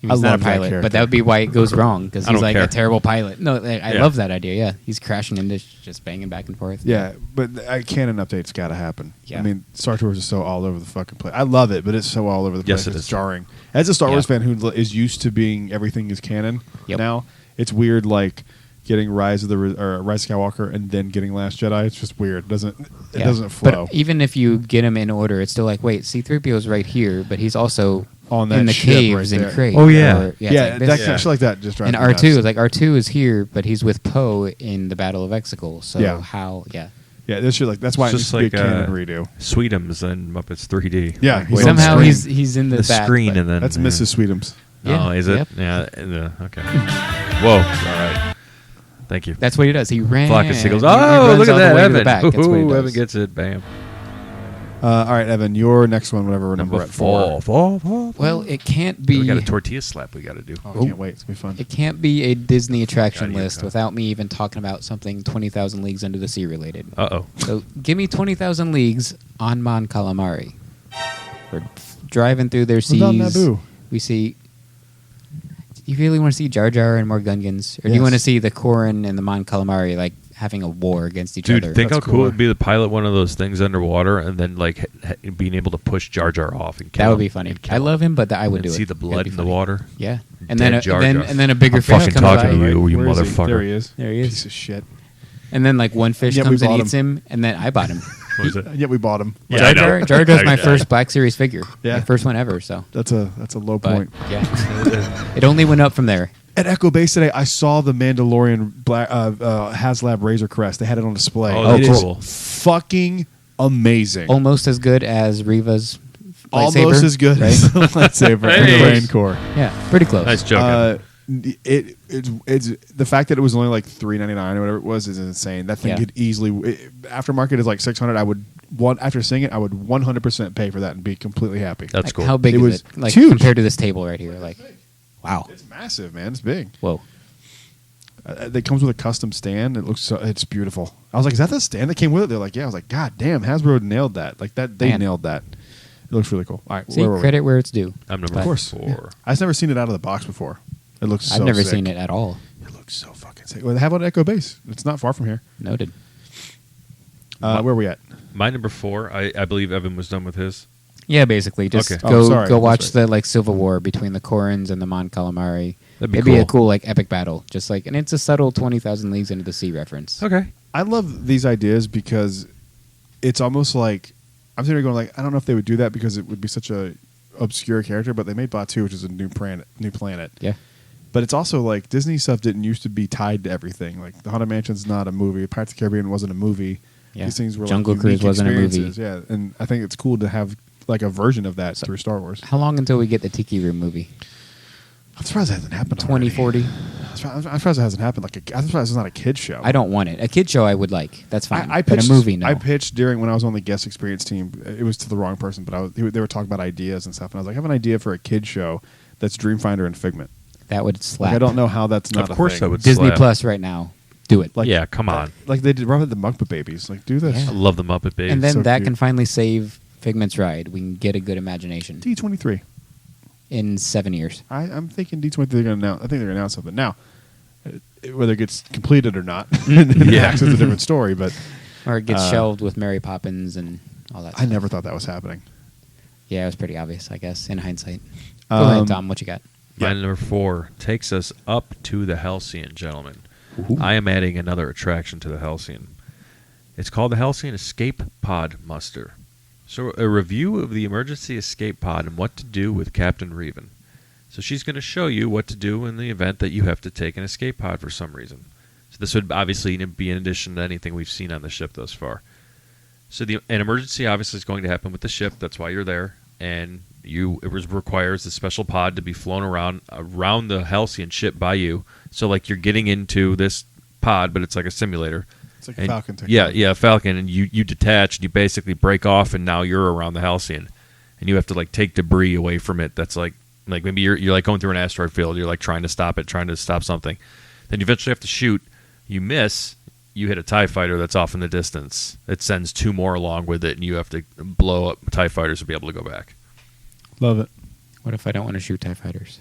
I He's not a love that pilot, character. but that would be why it goes wrong because I he's don't like care. a terrible pilot. No, I Yeah. love that idea. Yeah, he's crashing into just banging back and forth. Yeah, but a canon update's got to happen. Yeah. I mean, Star Tours is so all over the fucking place. I love it, but it's so all over the place. Yes, it it's is. jarring. As a Star Yeah. Wars fan who is used to being everything is canon Yep. now, it's weird. Like getting Rise of Skywalker and then getting Last Jedi. It's just weird. It Yeah. doesn't flow. But even if you get him in order, it's still like, wait, C-3PO is right here, but he's also On that in the ship caves right in there. Crate. Oh, yeah. Or- yeah, it's like this. that kind of shit like that just drives And me nuts. R2 is like R2 is here, but he's with Poe in the Battle of Exegol. So Yeah. how? Yeah. Yeah, this shit like that's why It's it needs just to be like a canon redo. Sweetums and Muppets 3D. Yeah, Like, he's wait, on Somehow screen. he's in the, the back, screen but- and then That's yeah. Mrs. Sweetums. Yeah, Oh, is it? yep. Yeah. Okay. Whoa. All right. Thank you. That's what he does. He ran. Flock of seagulls. he Oh, runs look at all the that, way to Evan. the back. That's what he Ooh, does. Evan gets it. Bam. All right, Evan, your next one, whatever number Number at 4. 4. Well, it can't be. We got a tortilla slap we got to do. Oh, I can't wait. It's gonna be fun. It can't be a Disney attraction God, you list go. without me even talking about something 20,000 Leagues Under the Sea related. Uh-oh. So give me 20,000 Leagues on Mon Calamari. We're driving through their seas. What about Naboo? We see. You really want to see Jar Jar and more Gungans, or do you Yes. want to see the Corrin and the Mon Calamari like having a war against each Dude, other? think how That's cool cool. it would be to pilot one of those things underwater and then like being able to push Jar Jar off and kill That would him be funny. and kill I him. love him, but I would And do it. see the That'd blood be in the funny. water. Yeah, and Dead then Jar and Jar. then a bigger I'm fish fucking comes talking by, to you, you Where is he? motherfucker. There he is. There he is. Piece of shit. and then like one fish Yeah, we comes and bought eats him, and then I bought him. What was it? Yeah, we bought him. Yeah, Jar I know. Jar, Jar Jar's my I- first Black Series figure. Yeah. My first one ever. So, That's a low but point. yeah, it only went up from there. At Echo Base today, I saw the Mandalorian Black HasLab Razor Crest. They had it on display. Oh, It that's is cool. fucking amazing. Almost as good as Riva's lightsaber. Almost as good right? as the lightsaber and the Hey. Rain Core. Yeah, pretty close. Nice joke. It's the fact that it was only like $3.99 or whatever it was is insane. That thing Yeah. could easily aftermarket is like $600. After seeing it, I would 100% pay for that and be completely happy. That's Like, cool. How big It is was it? Like huge. compared to this table right here. Like, wow. It's massive, man. It's big. Whoa. It comes with a custom stand. It's beautiful. I was like, is that the stand that came with it? They're like, yeah. I was like, God damn, Hasbro nailed that. Like that, they Man. nailed that. It looks really cool. All right, See, where were we? credit where it's due. I'm number But- Of course. 4. Yeah. I've never seen it out of the box before. It looks. I've so never sick. seen it at all. It looks so fucking sick. Well, they have it at Echo Base. It's not far from here. Noted. Where are we at? My number 4, I believe Evan was done with his. Yeah, basically, just Okay. Oh, sorry. go That's watch right. the like Civil War between the Korans and the Mon Calamari. That'd be It'd be a cool. cool like epic battle, just like, and it's a subtle 20,000 Leagues Into the Sea reference. Okay. I love these ideas because it's almost like I'm sitting there going like I don't know if they would do that because it would be such a obscure character, but they made Batuu, which is a new planet. Yeah, But it's also like Disney stuff didn't used to be tied to everything. Like the Haunted Mansion's not a movie. Pirates of the Caribbean wasn't a movie. Yeah. These things were Jungle like Cruise unique wasn't a movie. experiences. Yeah, and I think it's cool to have like a version of that through Star Wars. how long until we get the Tiki Room movie? I'm surprised it hasn't happened. already. 2040. I'm surprised it hasn't happened. I'm surprised it's not a kid show. I don't want it. A kid show I would like. That's fine. I but pitched a movie, no. I pitched during when I was on the guest experience team. It was to the wrong person, but they were talking about ideas and stuff, and I was like, I have an idea for a kid show that's Dreamfinder and Figment. that would slap. Like I don't know how that's not. Of course a thing. I would Disney slap. Plus right now. Do it. Like yeah, come on. Like they did Robert the Muppet Babies. Like do this. Yeah. I love the Muppet Babies. and then so that cute. can finally save Figment's ride. We can get a good imagination D23. in 7 years. I'm thinking D23. They're going to announce. I think they're going to announce something now. Whether it gets completed or not, yeah, it's a different story. But Or it gets shelved with Mary Poppins and all that I stuff. never thought that was happening. Yeah, it was pretty obvious, I guess, in hindsight. Go ahead, Tom. What you got? My number 4 takes us up to the Halcyon, gentlemen. I am adding another attraction to the Halcyon. It's called the Halcyon Escape Pod Muster. So a review of the emergency escape pod and what to do with Captain Reven. So she's going to show you what to do in the event that you have to take an escape pod for some reason. So this would obviously be in addition to anything we've seen on the ship thus far. So an emergency obviously is going to happen with the ship. That's why you're there. And requires a special pod to be flown around the Halcyon ship by you. So like you're getting into this pod, but it's like a simulator. It's like a And- Falcon technology. Yeah, Falcon, and you detach and you basically break off, and now you're around the Halcyon, and you have to like take debris away from it. That's like maybe you're like going through an asteroid field. You're like trying to stop it, trying to stop something. Then you eventually have to shoot. You miss. You hit a TIE fighter that's off in the distance. It sends 2 more along with it, and you have to blow up TIE fighters to be able to go back. Love it. What if I don't want to shoot TIE fighters?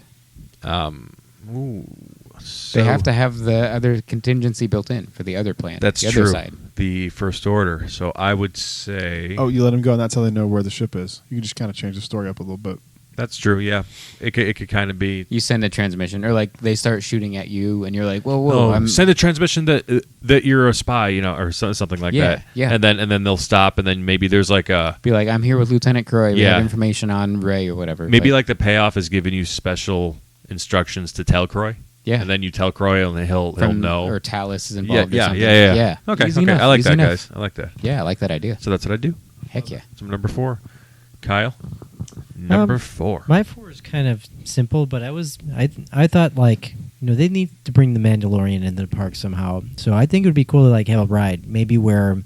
So They have to have the other contingency built in for the other plan. That's the true. other side. The First Order. So I would say. Oh, you let them go, and that's how they know where the ship is. You can just kind of change the story up a little bit. That's true. Yeah, it could kind of be. You send a transmission, or like they start shooting at you, and you're like, "Whoa, I'm send a transmission that you're a spy, or something like Yeah, that. yeah. And then they'll stop, and then maybe there's like a be like, I'm here with Lieutenant Croy. We Yeah. have information on Ray or whatever. maybe like the payoff is giving you special instructions to tell Croy. Yeah. And then you tell Croy, and then he'll from, know. or Talus is Yeah, involved. or yeah, something. yeah, yeah, yeah. Okay, Easy okay. enough, I like easy that, enough. guys. I like that. Yeah, I like that idea. So that's what I do. Heck yeah. So number 4, Kyle. Number 4. My 4 is kind of simple, but I thought like they need to bring the Mandalorian into the park somehow. So I think it would be cool to like have a ride, maybe where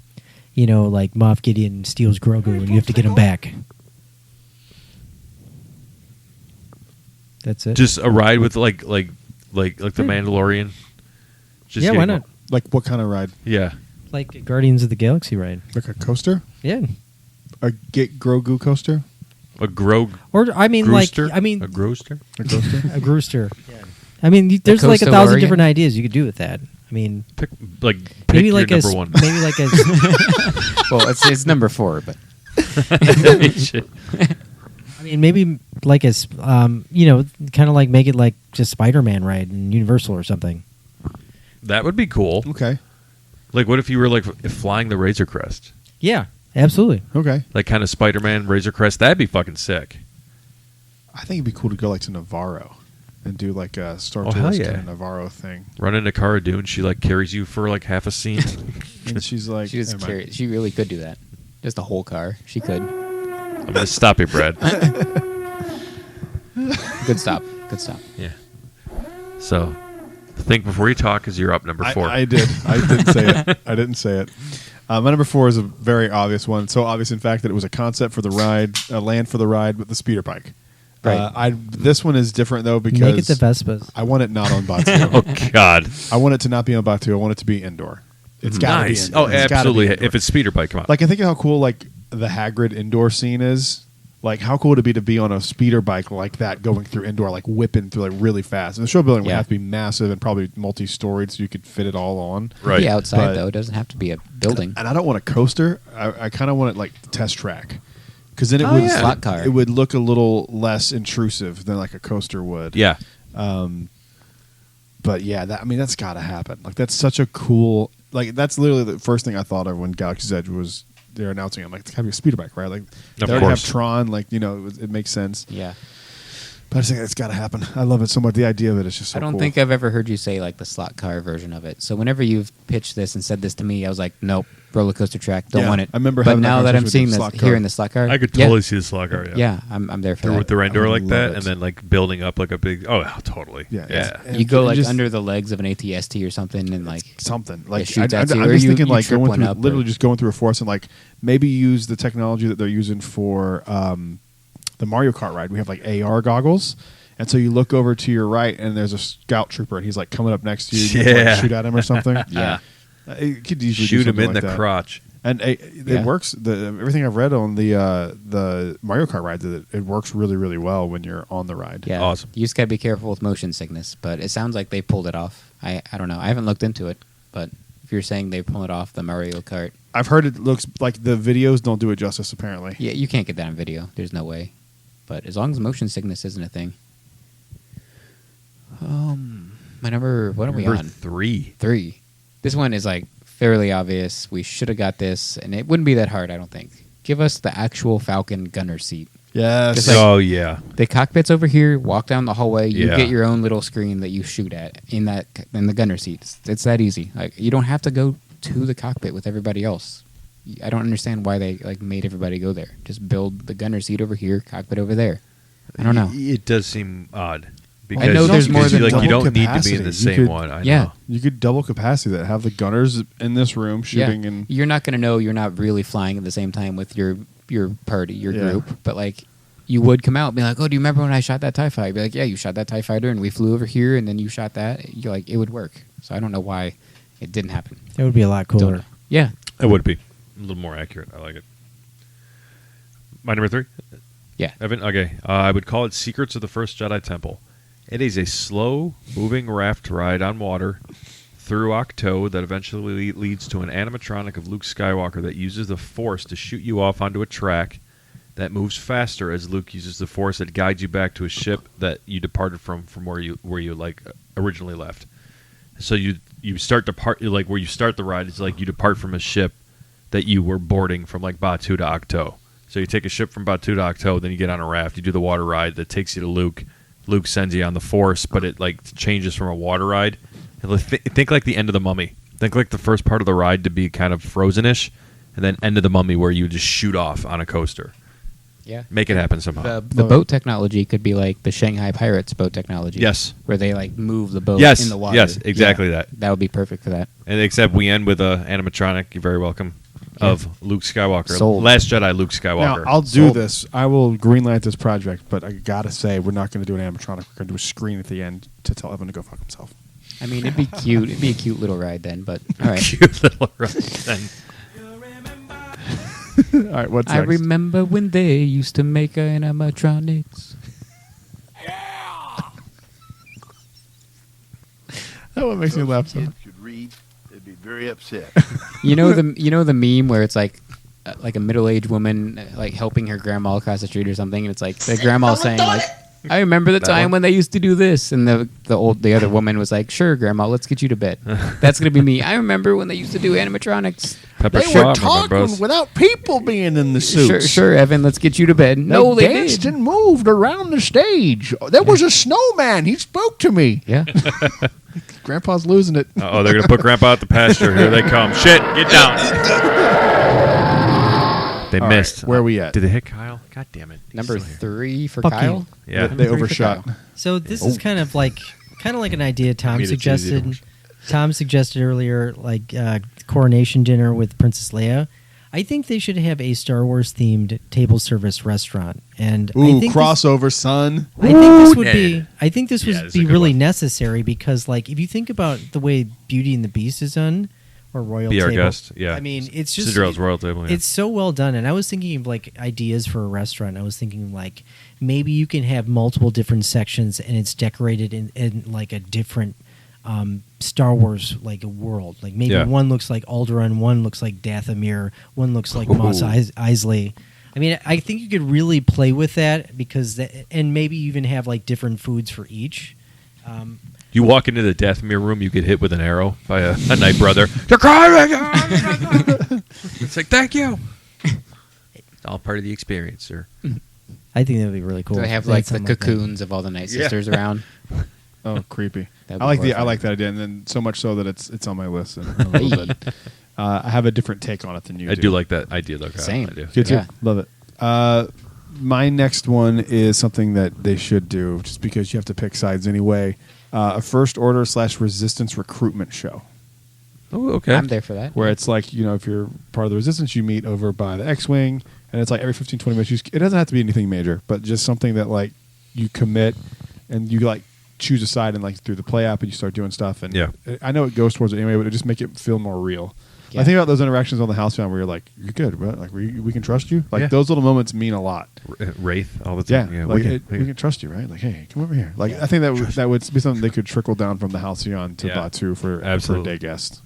like Moff Gideon steals Grogu and you have to get him back. That's it. Just a ride with like the Mandalorian. Just yeah, why getting- not? Like what kind of ride? Yeah. Like a Guardians of the Galaxy ride. Like a coaster? Yeah. A Get Grogu coaster? A Grog. Or I mean, Grooster? like I mean, a Grooster. A coaster? a Grooster. Yeah. I mean, there's like 1,000 Coastalorian? different ideas you could do with that. I mean, Pick maybe your like a number 1. maybe like a Well, it's number 4, but I mean, maybe like a kind of like make it like just Spider-Man ride in Universal or something. That would be cool. Okay. Like, what if you were like flying the Razor Crest? Yeah, absolutely. Okay. Like kind of Spider-Man Razor Crest. That'd be fucking sick. I think it'd be cool to go like to Navarro and do like a Star Oh, hell Tourist yeah. kind of Navarro thing. Run into Cara Dune. She like carries you for like half a scene. And she's like, she just never mind. carry, she really could do that. Just a whole car. She could. I'm gonna stop you, Brad. Good stop. Good stop. Yeah. So, think before you talk, because you're up number 4. I did. I didn't say it. I didn't say it. My number 4 is a very obvious one. So obvious, in fact, that it was a concept for the ride, a land for the ride with the speeder bike. Right. This one is different though because Make it the Vespas. I want it not on Batuu. Oh God. I want it to not be on Batuu. I want it to be indoor. It's got to Nice. be Oh, indoor. It's gotta be absolutely. indoor. If it's speeder bike, come on. Like I think of how cool like the Hagrid indoor scene is. Like, how cool would it be to be on a speeder bike like that, going through Endor, like whipping through like really fast? And the show building would Yeah. have to be massive and probably multi-storied, so you could fit it all on. Right. The outside But- though, it doesn't have to be a building. And I don't want a coaster. I kind of want it like the test track, because then it Oh, would yeah. Slot car. it would look a little less intrusive than like a coaster would. Yeah. But yeah, that's got to happen. Like, that's such a cool. Like, that's literally the first thing I thought of when Galaxy's Edge was they're announcing it. I'm like, it's got to be a speeder bike, right? Like, they already have course. Tron. Like, it makes sense. Yeah. But I just think it's got to happen. I love it so much. The idea of it is just so I don't cool. think I've ever heard you say like the slot car version of it. So whenever you've pitched this and said this to me, I was like, nope, roller coaster track, don't Yeah, want it. I remember But having that now that I'm conversation seeing with the this slot car. here in the slot car, I could yeah, totally see the slot car. yeah, I'm there for Through that. with the Endor I like love that, it. and then like building up like a big. Oh, totally. Yeah, Yeah. it's- and You go it like just- under the legs of an ATST or something, and like something like shoots I, at you, am or just you- thinking you like trip going one through up, literally or- just going through a forest and like maybe use the technology that they're using for the Mario Kart ride. We have like AR goggles. And so you look over to your right, and there's a scout trooper, and he's like coming up next to you. You Yeah. like, shoot at him or something. Yeah. It could easily do Shoot him something in like the that. crotch. And it Yeah. works. Everything I've read on the Mario Kart ride, it works really, really well when you're on the ride. yeah, Awesome. You just gotta be careful with motion sickness, but it sounds like they pulled it off. I don't know. I haven't looked into it, but if you're saying they pull it off the Mario Kart, I've heard it looks like the videos don't do it justice. Apparently, yeah, you can't get that on video. There's no way. But as long as motion sickness isn't a thing. My number. What are we Number on? 3. 3. This one is like fairly obvious. We should have got this, and it wouldn't be that hard, I don't think. Give us the actual Falcon gunner seat. yes. Just like- Oh yeah. The cockpit's over here. Walk down the hallway. You Yeah. get your own little screen that you shoot at in the gunner seat. It's that easy. Like, you don't have to go to the cockpit with everybody else. I don't understand why they like made everybody go there. Just build the gunner seat over here, cockpit over there. I don't know. It does seem odd. I know there's more because than you, like, you double don't need to be capacity. in the You same could- one. I Yeah. know. You could double capacity that. Have the gunners in this room shooting, and You're not going to know you're not really flying at the same time with your party, your Yeah. group, but like you would come out and be like, "Oh, do you remember when I shot that TIE fighter?" You'd be like, "Yeah, you shot that TIE fighter and we flew over here and then you shot that." You're like, it would work. So I don't know why it didn't happen. That would be a lot Don't cooler. know. Yeah. It would be a little more accurate. I like it. My number 3. Yeah. Evan. Okay. I would call it Secrets of the First Jedi Temple. It is a slow-moving raft ride on water through Octo that eventually leads to an animatronic of Luke Skywalker that uses the Force to shoot you off onto a track that moves faster as Luke uses the Force that guides you back to a ship that you departed from where you like originally left. So you start like where you start the ride is like you depart from a ship that you were boarding from like Batuu to Octo. So you take a ship from Batuu to Octo, then you get on a raft, you do the water ride that takes you to Luke. Luke sends you on the Force, but it like changes from a water ride. And think like the end of the Mummy. Think like the first part of the ride to be kind of frozenish, and then end of the Mummy where you just shoot off on a coaster. Yeah. Make it happen somehow. The boat technology could be like the Shanghai Pirates boat technology. Yes. Where they like move the boat Yes, in the water. yes, exactly that. That would be perfect for that. And except we end with a animatronic. You're very welcome. Of Luke Skywalker, Sold. Last Jedi, Luke Skywalker. now I'll do Sold. this. I will greenlight this project, but I gotta say we're not going to do an animatronic. We're going to do a screen at the end to tell Evan to go fuck himself. I mean, it'd be cute. It'd be a cute little ride then, but all right. Cute little ride. Then. All right, what's I next? remember when they used to make animatronics. That one makes me laugh. So. Could read, they'd be very upset. You know the meme where it's like a middle-aged woman like helping her grandma across the street or something, and it's like the grandma saying like, "I remember the That time one? when they used to do this," and the other woman was like, "Sure, grandma, let's get you to bed." That's gonna be me. I remember when they used to do animatronics. Pepper They Shaw, were talking bros. without people being in the suits. Sure, Evan, let's get you to bed. No, they danced did. and moved around the stage. There was a snowman. He spoke to me. Yeah. Grandpa's losing it. Oh, they're gonna put Grandpa out the pasture. Here they come. Shit, get down. They All missed. right, where are we at? Did they hit Kyle? God damn it. He's Number still here. 3 for Fuck Kyle. you. Yeah. They Number 3 for overshot. Kyle. So this is kind of like an idea Tom mean, it's easy to suggested. push. Tom suggested earlier, like coronation dinner with Princess Leia. I think they should have a Star Wars themed table service restaurant, and I Ooh, think crossover, son. I think this would Yeah. be. I think this Yeah, would this is be a good really one. necessary because, like, if you think about the way Beauty and the Beast is done, or royal Be table. our guest. Yeah. I mean, it's just Cinderella's royal table. Yeah. It's so well done, and I was thinking of like ideas for a restaurant. I was thinking like maybe you can have multiple different sections, and it's decorated in like a different Star Wars like a world. Like maybe Yeah. one looks like Alderaan, one looks like Dathomir, one looks like Mos Eisley. I mean, I think you could really play with that because, and maybe even have like different foods for each. You walk into the Dathomir room, you get hit with an arrow by a Night Brother. They're crying! It's like, thank you. It's all part of the experience, sir. I think that would be really cool. Do they have That's like the something like that. cocoons of all the Night Sisters around? Oh, creepy. That'd be I like horrifying. that idea, and then so much so that it's on my list. And a little bit. I have a different take on it than you. I do like that idea, though. Kyle. Same. I do. Good too. Yeah. Love it. My next one is something that they should do, just because you have to pick sides anyway. A First Order / Resistance recruitment show, Oh, okay. I'm there for that. where it's like, if you're part of the Resistance, you meet over by the X-Wing, and it's like every 15, 20 minutes. It doesn't have to be anything major, but just something that like you commit and you like choose a side and like through the play app and you start doing stuff. And Yeah. I know it goes towards it anyway, but it just make it feel more real. Yeah. I think about those interactions on the Halcyon where you're like, you're good, bro. Like we can trust you. Like Yeah. those little moments mean a lot. Wraith all the Yeah, time. like we we can trust you, right? Like, hey, come over here. Like, I think that would be something they could trickle down from the Halcyon to Yeah. Batu for a Absolutely. day guest.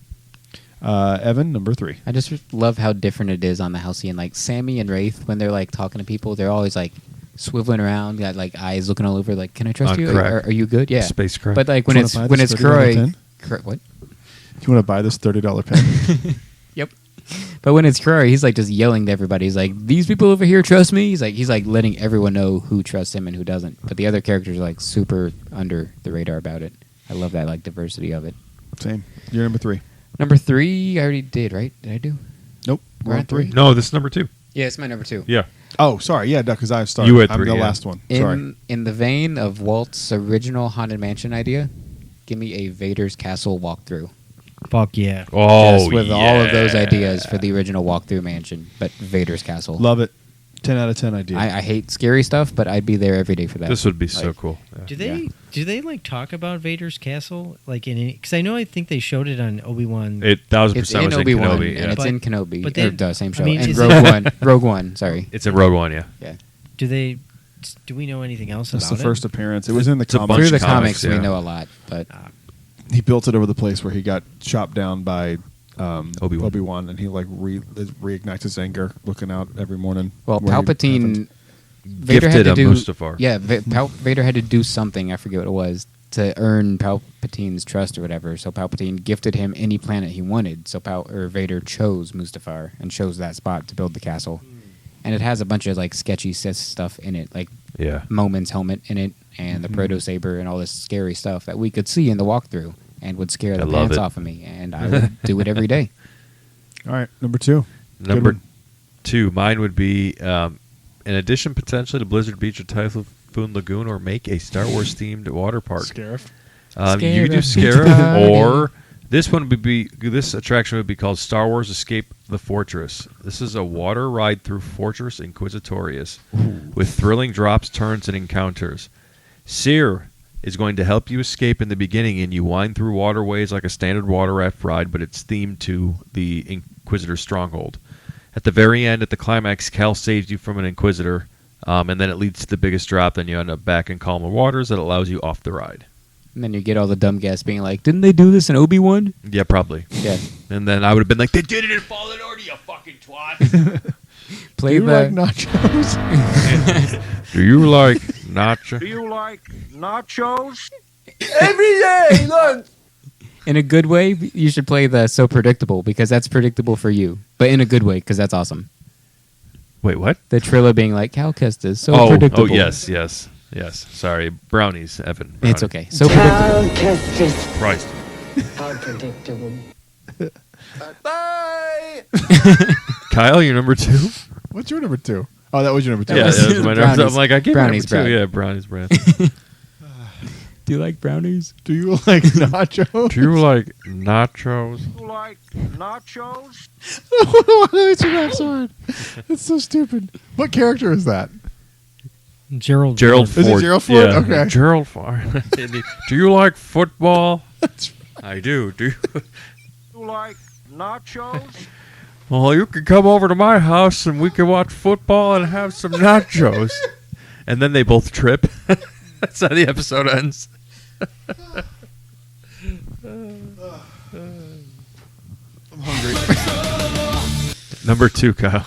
Evan, number 3. I just love how different it is on the Halcyon. Like Sammy and Wraith, when they're like talking to people, they're always like swiveling around, got like eyes looking all over. Like, can I trust On you? crack. Are you good? Yeah. Space crack. But like Do when you it's wanna buy when this it's $30 Croy, pen? What? Do you want to buy this $30 pen? Yep. But when it's Croy, he's like just yelling to everybody. He's like, "These people over here trust me." He's like letting everyone know who trusts him and who doesn't. But the other characters are like super under the radar about it. I love that like diversity of it. Same. You're number 3. Number 3, I already did, right? Did I do? Nope. We're We're on on 3. three? No, this is number 2. Yeah, it's my number 2. Yeah. Oh, sorry. Yeah, because I started. You had I'm 3, the yeah. last one. Sorry. In the vein of Walt's original Haunted Mansion idea, give me a Vader's Castle walkthrough. Fuck yeah. Oh, Just with all of those yeah. ideas for the original walkthrough mansion, but Vader's Castle. Love it. 10 out of 10 idea. I hate scary stuff, but I'd be there every day for that. This would be so Like, cool. Yeah. Do they like talk about Vader's castle like in? Because I think they showed it on Obi-Wan. It 1000% It's in was in Obi-Wan, Kenobi. and Yeah. it's in Kenobi. but Or then- the same I show. mean, and is Rogue it- One. Rogue One, sorry. It's in Rogue One, yeah. Yeah. Do we know anything else That's about the first appearance. It was in the It's a comics. bunch Through of the comics, comics, we yeah. know a lot, but He built it over the place where he got chopped down by Obi-Wan. and he like reignites his anger, looking out every morning. well, where he Palpatine. happened. Vader Gifted had to a do Mustafar. Yeah, Vader had to do something. I forget what it was to earn Palpatine's trust or whatever. So Palpatine gifted him any planet he wanted. So Vader chose Mustafar and chose that spot to build the castle. And it has a bunch of like sketchy Sith stuff in it, like Yeah. Moment's helmet in it, and the Proto Saber, and all this scary stuff that we could see in the walkthrough, and would scare I the love pants it. off of me. And I would do it every day. All right, number 2. Good Number one. 2, mine would be in addition potentially to Blizzard Beach or Typhoon Lagoon, or make a Star Wars themed water park. Scarif. You could do Scarif. Scarif, or this attraction would be called Star Wars Escape the Fortress. This is a water ride through Fortress Inquisitorius with thrilling drops, turns, and encounters. Seer is going to help you escape in the beginning, and you wind through waterways like a standard water raft ride, but it's themed to the Inquisitor stronghold. At the very end, at the climax, Cal saves you from an Inquisitor, and then it leads to the biggest drop. Then you end up back in calmer waters that allows you off the ride. And then you get all the dumb guests being like, "Didn't they do this in Obi-Wan?" Yeah, probably. Yeah. And then I would have been like, they did it in Fallen Order, you fucking twat. Play Do you the like nachos? Do you like nacho? you like nachos? in a good way. You should play the "So Predictable" because that's predictable for you, but in a good way because that's awesome. Wait, what? The Trilla being like, "Cal Kestis, so predictable." Oh, yes. Sorry, brownies, Evan. It's Brownies. okay. So predictable. Christ. Bye! Kyle, you're number 2? What's your number 2? Oh, that was your number 2. Yeah, was- that was my number. brownies. I'm like, I gave Brownies, number 2. Brad. Yeah, brownies, Brad. Do you like brownies? Do you like nachos? Do you like nachos? You like nachos? Why did you laugh so hard? It's so stupid. What character is that? Gerald Gerald Is it Ford. Gerald Ford? Yeah, Okay. Gerald Ford. Do you like football? I do. Do you? You like nachos? Well, you can come over to my house and we can watch football and have some nachos. And then they both trip. That's how the episode ends. I'm hungry. Number 2, Kyle.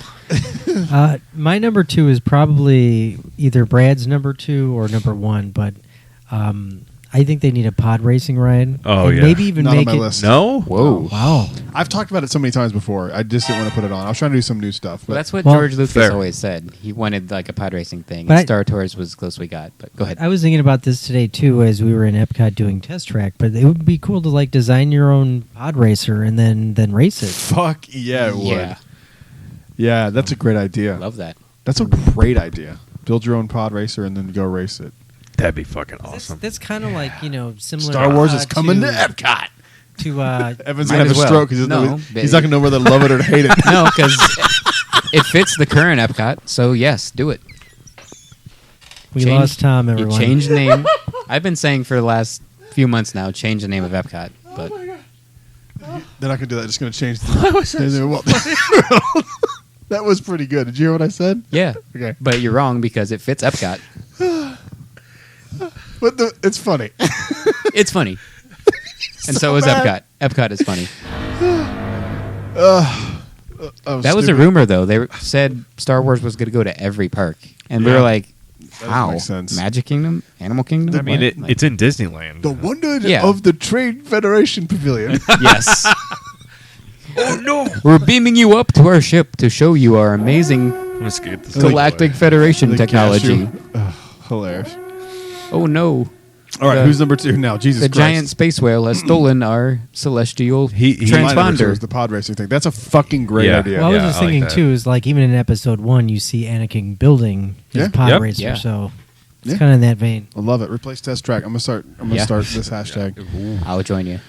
My number 2 is probably either Brad's number 2 or number 1, but I think they need a pod racing ride. Oh, and yeah. maybe even Not on make my it. list. No? Whoa. Wow. I've talked about it so many times before. I just didn't want to put it on. I was trying to do some new stuff. But Well, that's what Well, George Lucas fair. always said. He wanted like a pod racing thing. But And I- Star Tours was close we got. But go ahead. I was thinking about this today too, as we were in Epcot doing test track. But it would be cool to like design your own pod racer and then race it. fuck yeah, it would. Yeah. Yeah, that's a great idea. Love that. That's a great idea. Build your own pod racer and then go race it. That'd be fucking awesome. That's kind of like similar. Star Wars is coming to Epcot. To Evan's Might gonna have as a well. stroke because No, he's not gonna know whether to love it or hate it. No, because it fits the current Epcot. So yes, do it. we Change- lost Tom. Everyone. You change the name. I've been saying for the last few months now, change the name of Epcot. But They're not gonna do that. Just gonna change. That was pretty good. Did you hear what I said? yeah, Okay, but you're wrong because it fits Epcot. but it's funny. It's funny, and so is bad. Epcot. Epcot is funny. Oh, That was a stupid. rumor, though. They said Star Wars was going to go to every park, and we Yeah. were like, doesn't "How? make sense. Magic Kingdom, Animal Kingdom?" I mean, What? Like, it's in Disneyland. The wonder Yeah. of the Trade Federation Pavilion. yes. Oh, no. We're beaming you up to our ship to show you our amazing I'm just gonna get this Galactic Federation The technology. cashew. Ugh, hilarious. Oh no! All right, The- who's number 2 now? Jesus The Christ. giant space whale has stolen our celestial He- My number 2 transponder. is the pod racing thing. That's a fucking great Yeah. idea. Well, I was Yeah, just I like thinking that. too is like even in episode 1, you see Anakin building his Yeah. pod Yep. racer, Yeah. so it's Yeah. kind of in that vein. I love it. Replace test track. I'm gonna Yeah. start this hashtag. I'll join you.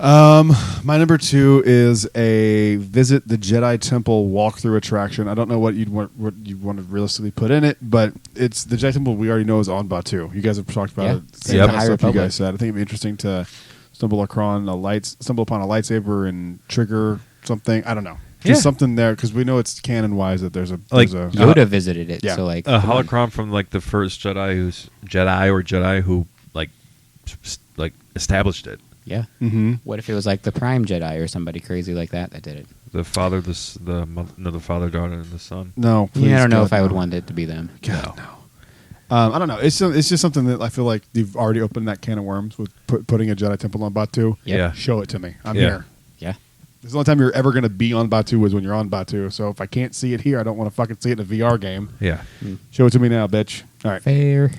My number 2 is a visit the Jedi Temple walkthrough attraction. I don't know what you'd want to realistically put in it, but it's the Jedi Temple we already know is on Batuu. You guys have talked about Yeah. it. It's Same Yep. kind of High stuff you Republic. guys said. I think it'd be interesting to stumble upon a lightsaber and trigger something. I don't know. Just Yeah. something there because we know it's canon wise that there's a Like, there's a Yoda visited it, yeah. so like A come on. holocron from like the first Jedi who like established it. Yeah. Mhm. What if it was like the Prime Jedi or somebody crazy like that did it? The father, the father, daughter, and the son. No, please, I don't know God, if I would no. want it to be them. God, no. I don't know. It's just something that I feel like they've already opened that can of worms with putting a Jedi Temple on Batuu. Yep. Yeah. Show it to me. I'm Yeah. here. Yeah. This is the only time you're ever going to be on Batuu is when you're on Batuu. So if I can't see it here, I don't want to fucking see it in a VR game. Yeah. Show it to me now, bitch. All right. Fair.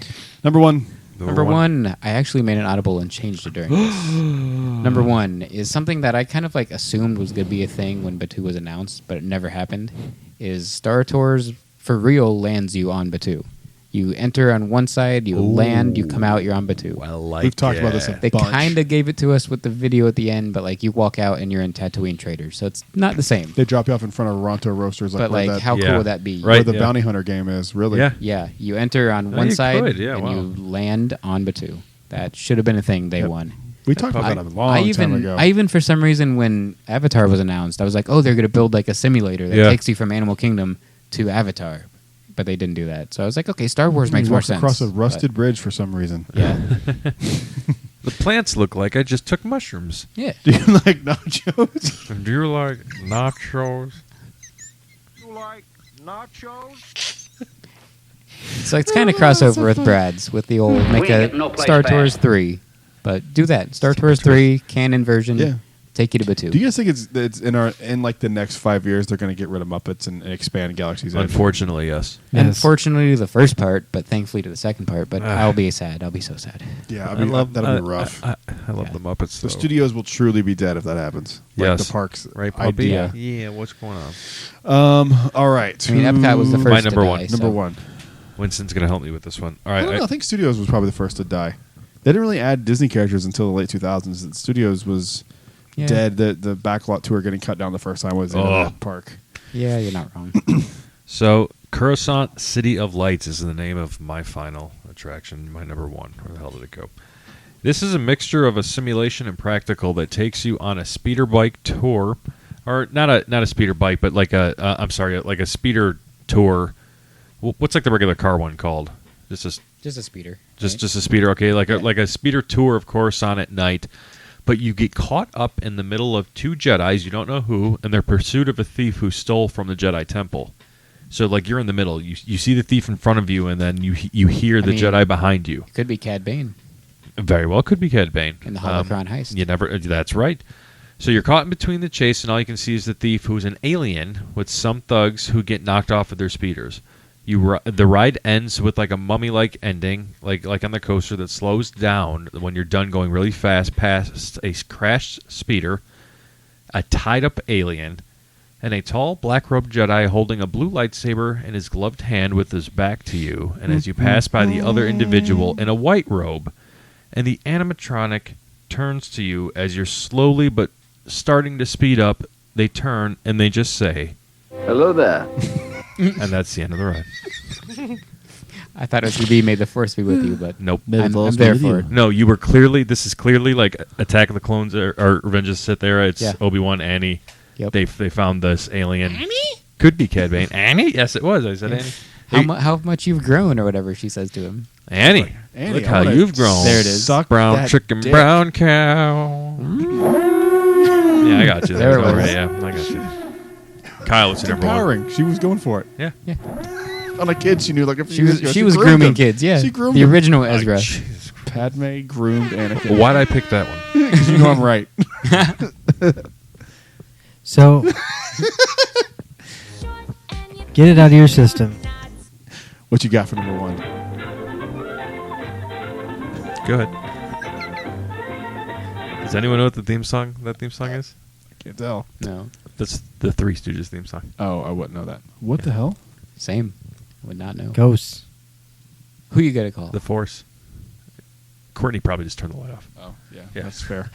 Number 1. Number one, I actually made an audible and changed it during this. Number 1 is something that I kind of like assumed was going to be a thing when Batuu was announced, but it never happened. Is Star Tours for real lands you on Batuu? You enter on one side, you land, you come out, you're on Batuu. Well, like We've talked about this a They bunch. kind of gave it to us with the video at the end, but like you walk out and you're in Tatooine Traders, so it's not the same. They drop you off in front of Ronto Roasters. But where like, that, how Yeah. cool would that be? Right. where the yeah. Bounty Hunter game is, really. Yeah. Yeah, you enter on Oh, one you side could, yeah, and wow. you land on Batuu. That should have been a thing day Yep. one. We talked about I, that a long I even, time ago. I even, for some reason, when Avatar was announced, I was like, oh, they're going to build like a simulator that Yeah. takes you from Animal Kingdom to Avatar. But they didn't do that. So I was like, okay, Star Wars makes You more walk sense. across a But, rusted bridge for some reason. yeah. The plants look like I just took mushrooms. Yeah. Do you like nachos? Do you like nachos? You like nachos? So it's kind of crossover with Brad's with the old make We a get no place Star back. Tours 3. But do that. Star Tours 3, canon version. Yeah. Take you to Batuu. Do you guys think it's in like the next 5 years they're going to get rid of Muppets and expand Galaxy's Edge? Unfortunately, yes. Yes. Unfortunately, the first part, but thankfully to the second part. But Ah. I'll be sad. I'll be so sad. Yeah, I mean, that'll be rough. I love Yeah. the Muppets. The though. studios will truly be dead if that happens. Like Yes. the parks right, Puppy? idea. Yeah. What's going on? All right. I mean, Epcot was the Who- first My to number die, one. so- Number 1. Winston's gonna help me with this one. All I right. don't know. I think Studios was probably the first to die. They didn't really add Disney characters until the late 2000s. The Studios was Yeah. dead. The backlot tour getting cut down the first time was in Oh. that park. Yeah, you're not wrong. So, Coruscant City of Lights is the name of my final attraction, my number 1. Where the hell did it go? This is a mixture of a simulation and practical that takes you on a speeder bike tour or not a speeder bike, but like I'm sorry, like a speeder tour. What's like the regular car one called? Just Just a speeder. just a speeder. Okay, like a speeder tour of Coruscant at night. But you get caught up in the middle of two Jedis, you don't know who, in their pursuit of a thief who stole from the Jedi Temple. So, like, you're in the middle. You see the thief in front of you, and then you hear the Jedi behind you. Could be Cad Bane Very well could be Cad Bane. in the Holocron heist. You never. That's right. So you're caught in between the chase, and all you can see is the thief, who's an alien with some thugs who get knocked off of their speeders. The ride ends with like a mummy-like ending, like on the coaster, that slows down when you're done going really fast past a crashed speeder, a tied-up alien, and a tall black-robed Jedi holding a blue lightsaber in his gloved hand with his back to you. And as you pass by the other individual in a white robe, and the animatronic turns to you as you're slowly but starting to speed up, they turn and they just say, Hello there. and that's the end of the ride. I thought it was going to be May the Force be with you, but Nope. I'm there for it. No, this is clearly like Attack of the Clones or Revenge of the Sith era. It's Yeah. Obi-Wan, Annie. Yep. They found this alien. Annie? Could be Cad Bane. Annie? Yes, it was. I said Annie. How much you've grown, or whatever she says to him. Annie. Annie, Look I how wanna you've grown. There it is. Suck Brown that chicken, dick. brown cow. Yeah, I got you. There it was. Right, yeah, I got you. Kyle, what's your number one? Empowering. She was going for it. Yeah. On a kid, she knew like if She was groomed grooming him. kids. Yeah, She groomed the him. original Ezra. Jesus. Padme groomed Anakin. Why'd I pick that one? Because you know I'm right. So get it out of your system. What you got for number one? Go ahead. Does anyone know what that theme song is? I can't tell. No, That's the Three Stooges theme song. Oh, I wouldn't know that. What the hell? same. Would not know. Ghosts. Who you gotta call? The Force. Courtney probably just turned the light off. Oh, yeah, Yeah. that's fair.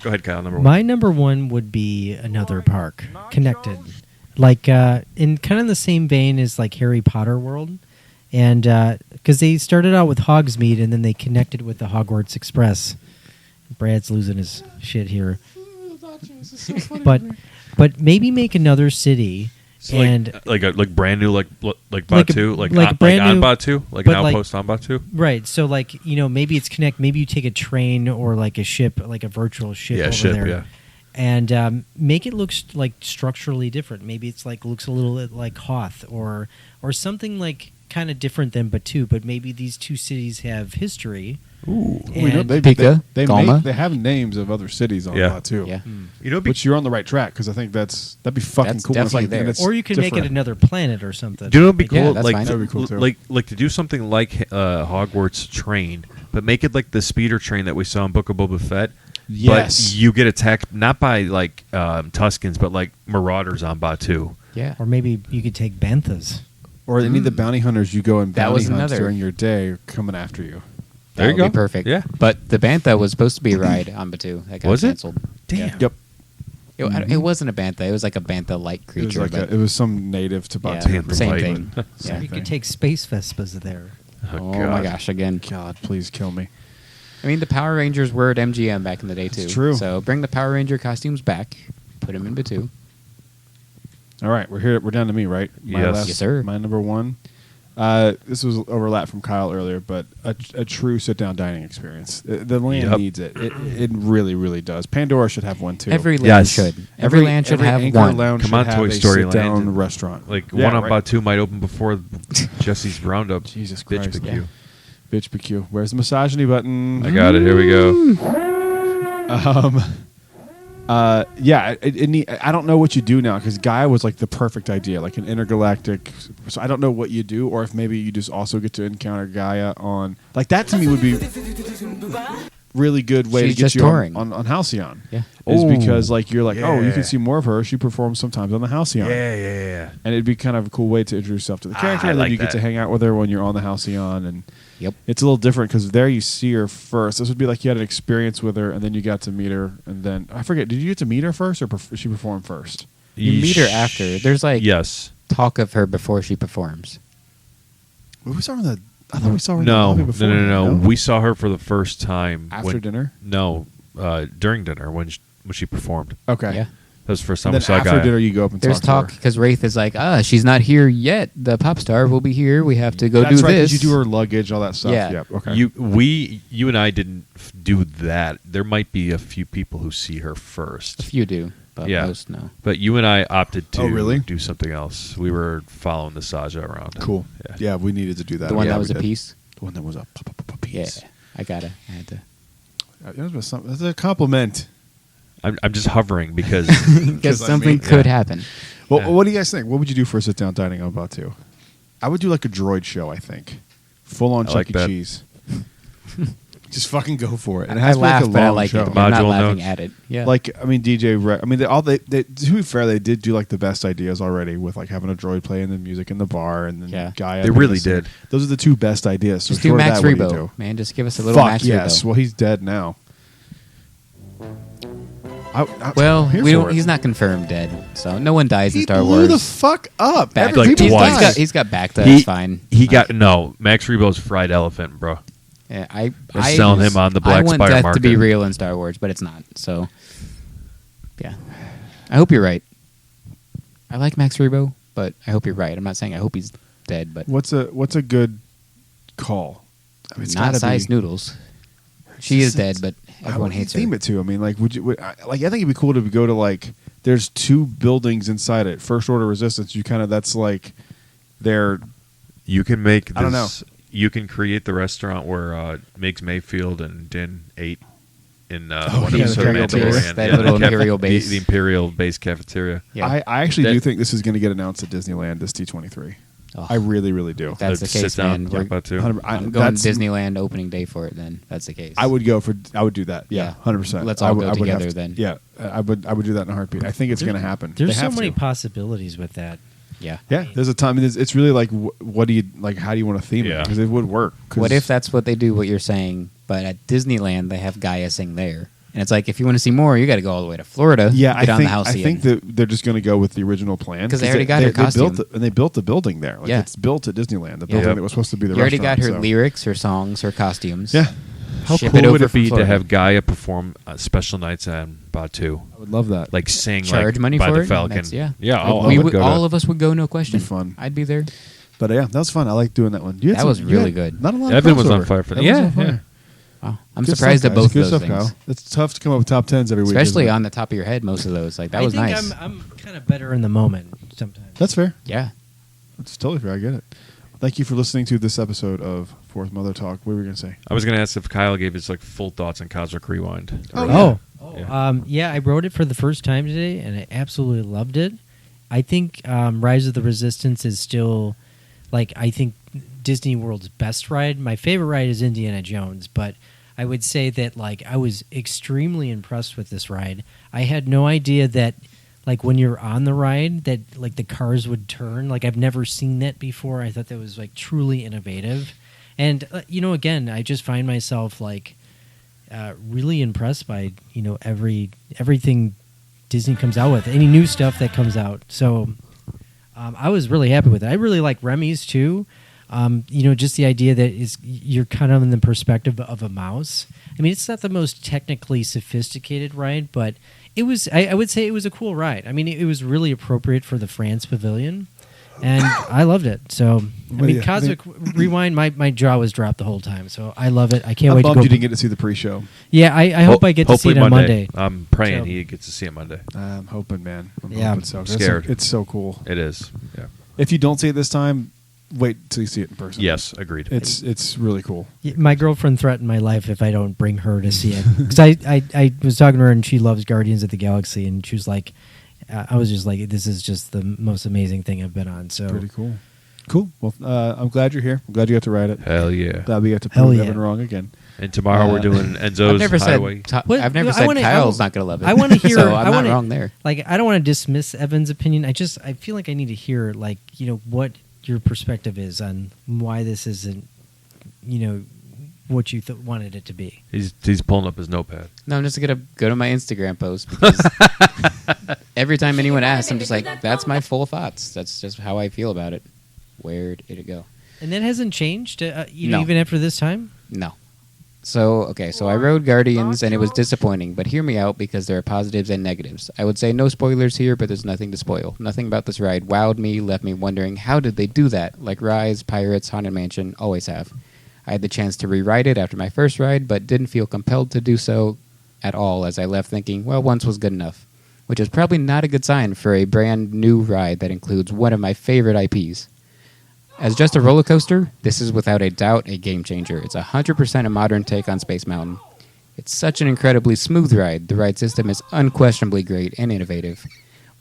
Go ahead, Kyle. Number one. My number one would be another park connected, like in kind of the same vein as like Harry Potter World, and because they started out with Hogsmeade and then they connected with the Hogwarts Express. Brad's losing his shit here, but maybe make another city. So and like brand new like Like a- Batu like like a brand on new- Batu like but an like- outpost on Batu. right, so like maybe it's connect. Maybe you take a train or like a ship, like a virtual ship Yeah, over ship, there, yeah. and make it look like structurally different. Maybe it's like looks a little bit like Hoth or something like kind of different than Batu. But maybe these two cities have history. Ooh. And Pika, Galma. they have names of other cities on Yeah. that too. Yeah. You know, Which you're on the right track because I think that'd be fucking That's cool. definitely and there. it's Or you can make it different. another planet or something. do you know what'd be Yeah, cool? that's like, fine. That'd be cool, too. like to do something like Hogwarts train, but make it like the speeder train that we saw in Book of Boba Fett. Yes. But you get attacked not by like Tuskens, but like marauders on Batu. Yeah. Or maybe you could take Banthas. Or any of the bounty hunters you go and That bounty was hunt another- during your day are coming after you. There you That would go. be perfect. Yeah. But the Bantha was supposed to be a ride on Batu. That got Was it? canceled. Damn. Yeah. Yep. It wasn't a Bantha. It was like a Bantha-like It was creature. like but it was some native to yeah, Batu. Bantha same light. thing. Same Yeah. You thing. could take Space Vespas there. Oh, God. my gosh! Again, God, please kill me. I mean, the Power Rangers were at MGM back in the day It's too. true. So bring the Power Ranger costumes back. Put them in Batu. All right, we're here. We're down to me, right? Yes. Yes, sir. My number one. This was overlap from Kyle earlier, but a true sit-down dining experience. The land Yep. needs it. It really, really does. Pandora should have one too. Every land Yes. should. Every land should have Anchor one. Lounge Come should on, have Toy a Story sit-down Land. restaurant. Like Yeah, one on right. Batu might open before Jesse's Roundup. Jesus Bitch Christ. BQ. Bitch BQ. Where's the misogyny button? I got it. Here we go. Yeah, I don't know what you do now because Gaia was like the perfect idea, like an intergalactic. So I don't know what you do, or if maybe you just also get to encounter Gaia on like that. To me, would be really good way She's to get just you touring. on Halcyon. Yeah. is Ooh. because like you're like, oh, you Yeah. can see more of her. She performs sometimes on the Halcyon. Yeah. And it'd be kind of a cool way to introduce yourself to the character, I and then like you get that. to hang out with her when you're on the Halcyon, and Yep. it's a little different because there you see her first. This would be like you had an experience with her, and then you got to meet her, and then I forget. Did you get to meet her first, or she performed first? You meet her after. There's like yes. talk of her before she performs. We saw her in the. I thought we saw her. No, in the lobby before. no. We saw her for the first time After dinner? No, during dinner when when she performed. Okay. Yeah. That was the first time And I then saw after Gaia. dinner, you go up and There's talk talk to her. because Wraith is like, she's not here yet. The pop star will be here. We have to go That's do right, 'cause this. you do her luggage, all that stuff. Yeah. Yep. Okay. You and I didn't do that. There might be a few people who see her first. A few do, but Yeah. most no. But you and I opted to Oh, really? do something else. We were following the Saja around. Cool. Yeah. Yeah, we needed to do that. The one Yeah, that we was a did. piece. The one that was a Yeah, piece. I had to. That's a compliment. I'm just hovering because Because I something mean, could yeah. happen. Well, Yeah. what do you guys think? What would you do for a sit down dining on about two? I would do like a droid show. I think full on I Chuck like E. that. Cheese. Just fucking go for it. And it I has to be like laugh, a but I long like show. it. I'm not Module laughing notes. at it. Yeah, Like I mean, DJ. I mean, they to be fair, they did do like the best ideas already with like having a droid play and then music in the bar and then Yeah. Gaia. They making really us sing. did. Those are the two best ideas. So just do short of Max that, what do you Rebo, do? man. Just give us a little Fuck Max yes. Rebo. Well, he's dead now. Well, here we for don't. it. He's not confirmed dead, so no one dies in He Star blew Wars. the fuck up. Back- Every Like people twice. died. He's got Bacta. he It's fine. he Like, got no Max Rebo's fried elephant, bro. Yeah, They're selling him on the Black I want Spire death to be market. real in Star Wars, but it's not. So, yeah, I hope you're right. I like Max Rebo, but I hope you're right. I'm not saying I hope he's dead, but What's a good call? I mean, it's not gotta size be- noodles. She is dead, but How everyone would you hates her. theme it to? I mean, like, I think it'd be cool to go to like. There's two buildings inside it. First Order Resistance. You kind of that's like their. You can make this, I don't know. You can create the restaurant where Migs Mayfield and Din ate in one yeah, episode the of Imperial Mandalorian. base. That little Imperial base. The Imperial base cafeteria. Yeah. I actually That- do think this is going to get announced at Disneyland. This D23. Oh, I really, really do. that's the Sit case, down, man. talk about too. 100 I'm going that's- Disneyland opening day for it. Then that's the case. I would go for. I would do that. Yeah, Yeah. 100%. Let's all I would, go I would have together to- then. Yeah, I would. I would do that in a heartbeat. I think it's going to happen. There's They so have many to. possibilities with that. Yeah. Yeah, there's a time. It's really like, what do you like? How do you want to theme it? Yeah. Because it would work. 'Cause- What if that's what they do? What you're saying, but at Disneyland they have Gaia sing there, and it's like if you want to see more, you got to go all the way to Florida. Yeah, get I on think the house I think that they're just going to go with the original plan 'Cause they already got her they built costume. the, and they built the building there. Like Yeah. it's built at Disneyland. The Yeah. building Yep. that was supposed to be the you already got restaurant. her so- lyrics, her songs, her costumes. Yeah, how Ship cool it over would it from be to Florida. have Gaia perform special nights on Batu? I would love that. Like sing Charge like money by for the it? Falcon. That's- yeah. Yeah, I I'll- would I we would would, go to all that. of us would go, no question. It'd be fun. I'd be there. But yeah, that was fun. I like doing that one. You had That was you really had good. Not a lot. Evan of was on crossover. fire for that. Evan was Yeah, on fire. yeah. Wow. I'm Good surprised stuff, at guys. both Good those stuff, things. Kyle. It's tough to come up with top tens every week, Especially isn't it? on the top of your head, most of those. Like that I was think nice. I'm kind of better in the moment sometimes. That's fair. Yeah. That's totally fair. I get it. Thank you for listening to this episode of Fourth Mother Talk. What were we going to say? I was going to ask if Kyle gave his like full thoughts on Cosmic Rewind. Oh, Yeah. I wrote it for the first time today, and I absolutely loved it. I think Rise of the Resistance is still, like, I think Disney World's best ride. My favorite ride is Indiana Jones, but I would say that, like, I was extremely impressed with this ride. I had no idea that, like, when you're on the ride, that, like, the cars would turn. Like, I've never seen that before. I thought that was, like, truly innovative. And, again, I just find myself, like, really impressed by everything Disney comes out with, any new stuff that comes out. So I was really happy with it. I really like Remy's too. Just the idea that you're kind of in the perspective of a mouse. I mean, it's not the most technically sophisticated ride, but it was. I would say it was a cool ride. I mean, it was really appropriate for the France Pavilion, and I loved it. So, Well, yeah, Cosmic Rewind, my jaw was dropped the whole time. So I love it. I can't I'm wait to bummed go. you didn't get to see the pre-show. Yeah, I hope I get to see Hopefully it on Monday. I'm praying So- he gets to see it Monday. I'm hoping, man. I'm Yeah. hoping so. I'm 'Cause scared. It's so cool. It is. Yeah. If you don't see it this time, wait till you see it in person. Yes, agreed. It's really cool. Yeah, my girlfriend threatened my life if I don't bring her to see it. Because I was talking to her and she loves Guardians of the Galaxy, and she was like, I was just like, this is just the most amazing thing I've been on. So Pretty cool. Cool. Well, I'm glad you're here. I'm glad you got to ride it. Hell yeah. Glad we got to Hell prove yeah. Evan wrong again. And tomorrow we're doing Enzo's I've never Highway. said. What- I've never I said wanna- Kyle's not going to love it. I want to hear. so I'm I not wanna, wrong there. Like, I don't want to dismiss Evan's opinion. I feel like I need to hear, like, what your perspective is on why this isn't, what you wanted it to be. He's pulling up his notepad. No, I'm just gonna go to my Instagram post because every time anyone asks, I'm just like, "That's my full thoughts. That's just how I feel about it." Where did it go? And that hasn't changed, No. even after this time. No, So I rode Guardians and it was disappointing, but hear me out because there are positives and negatives. I would say no spoilers here, but there's nothing to spoil. Nothing about this ride wowed me, left me wondering how did they do that, like Rise, Pirates, Haunted Mansion always have. I had the chance to rewrite it after my first ride, but didn't feel compelled to do so at all as I left thinking, well, once was good enough, which is probably not a good sign for a brand new ride that includes one of my favorite IPs. As just a roller coaster, this is without a doubt a game changer. It's 100% a modern take on Space Mountain. It's such an incredibly smooth ride. The ride system is unquestionably great and innovative,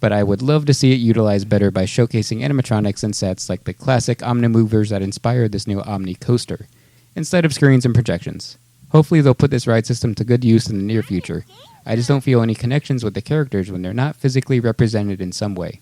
but I would love to see it utilized better by showcasing animatronics and sets like the classic Omnimovers that inspired this new Omni coaster, instead of screens and projections. Hopefully they'll put this ride system to good use in the near future. I just don't feel any connections with the characters when they're not physically represented in some way.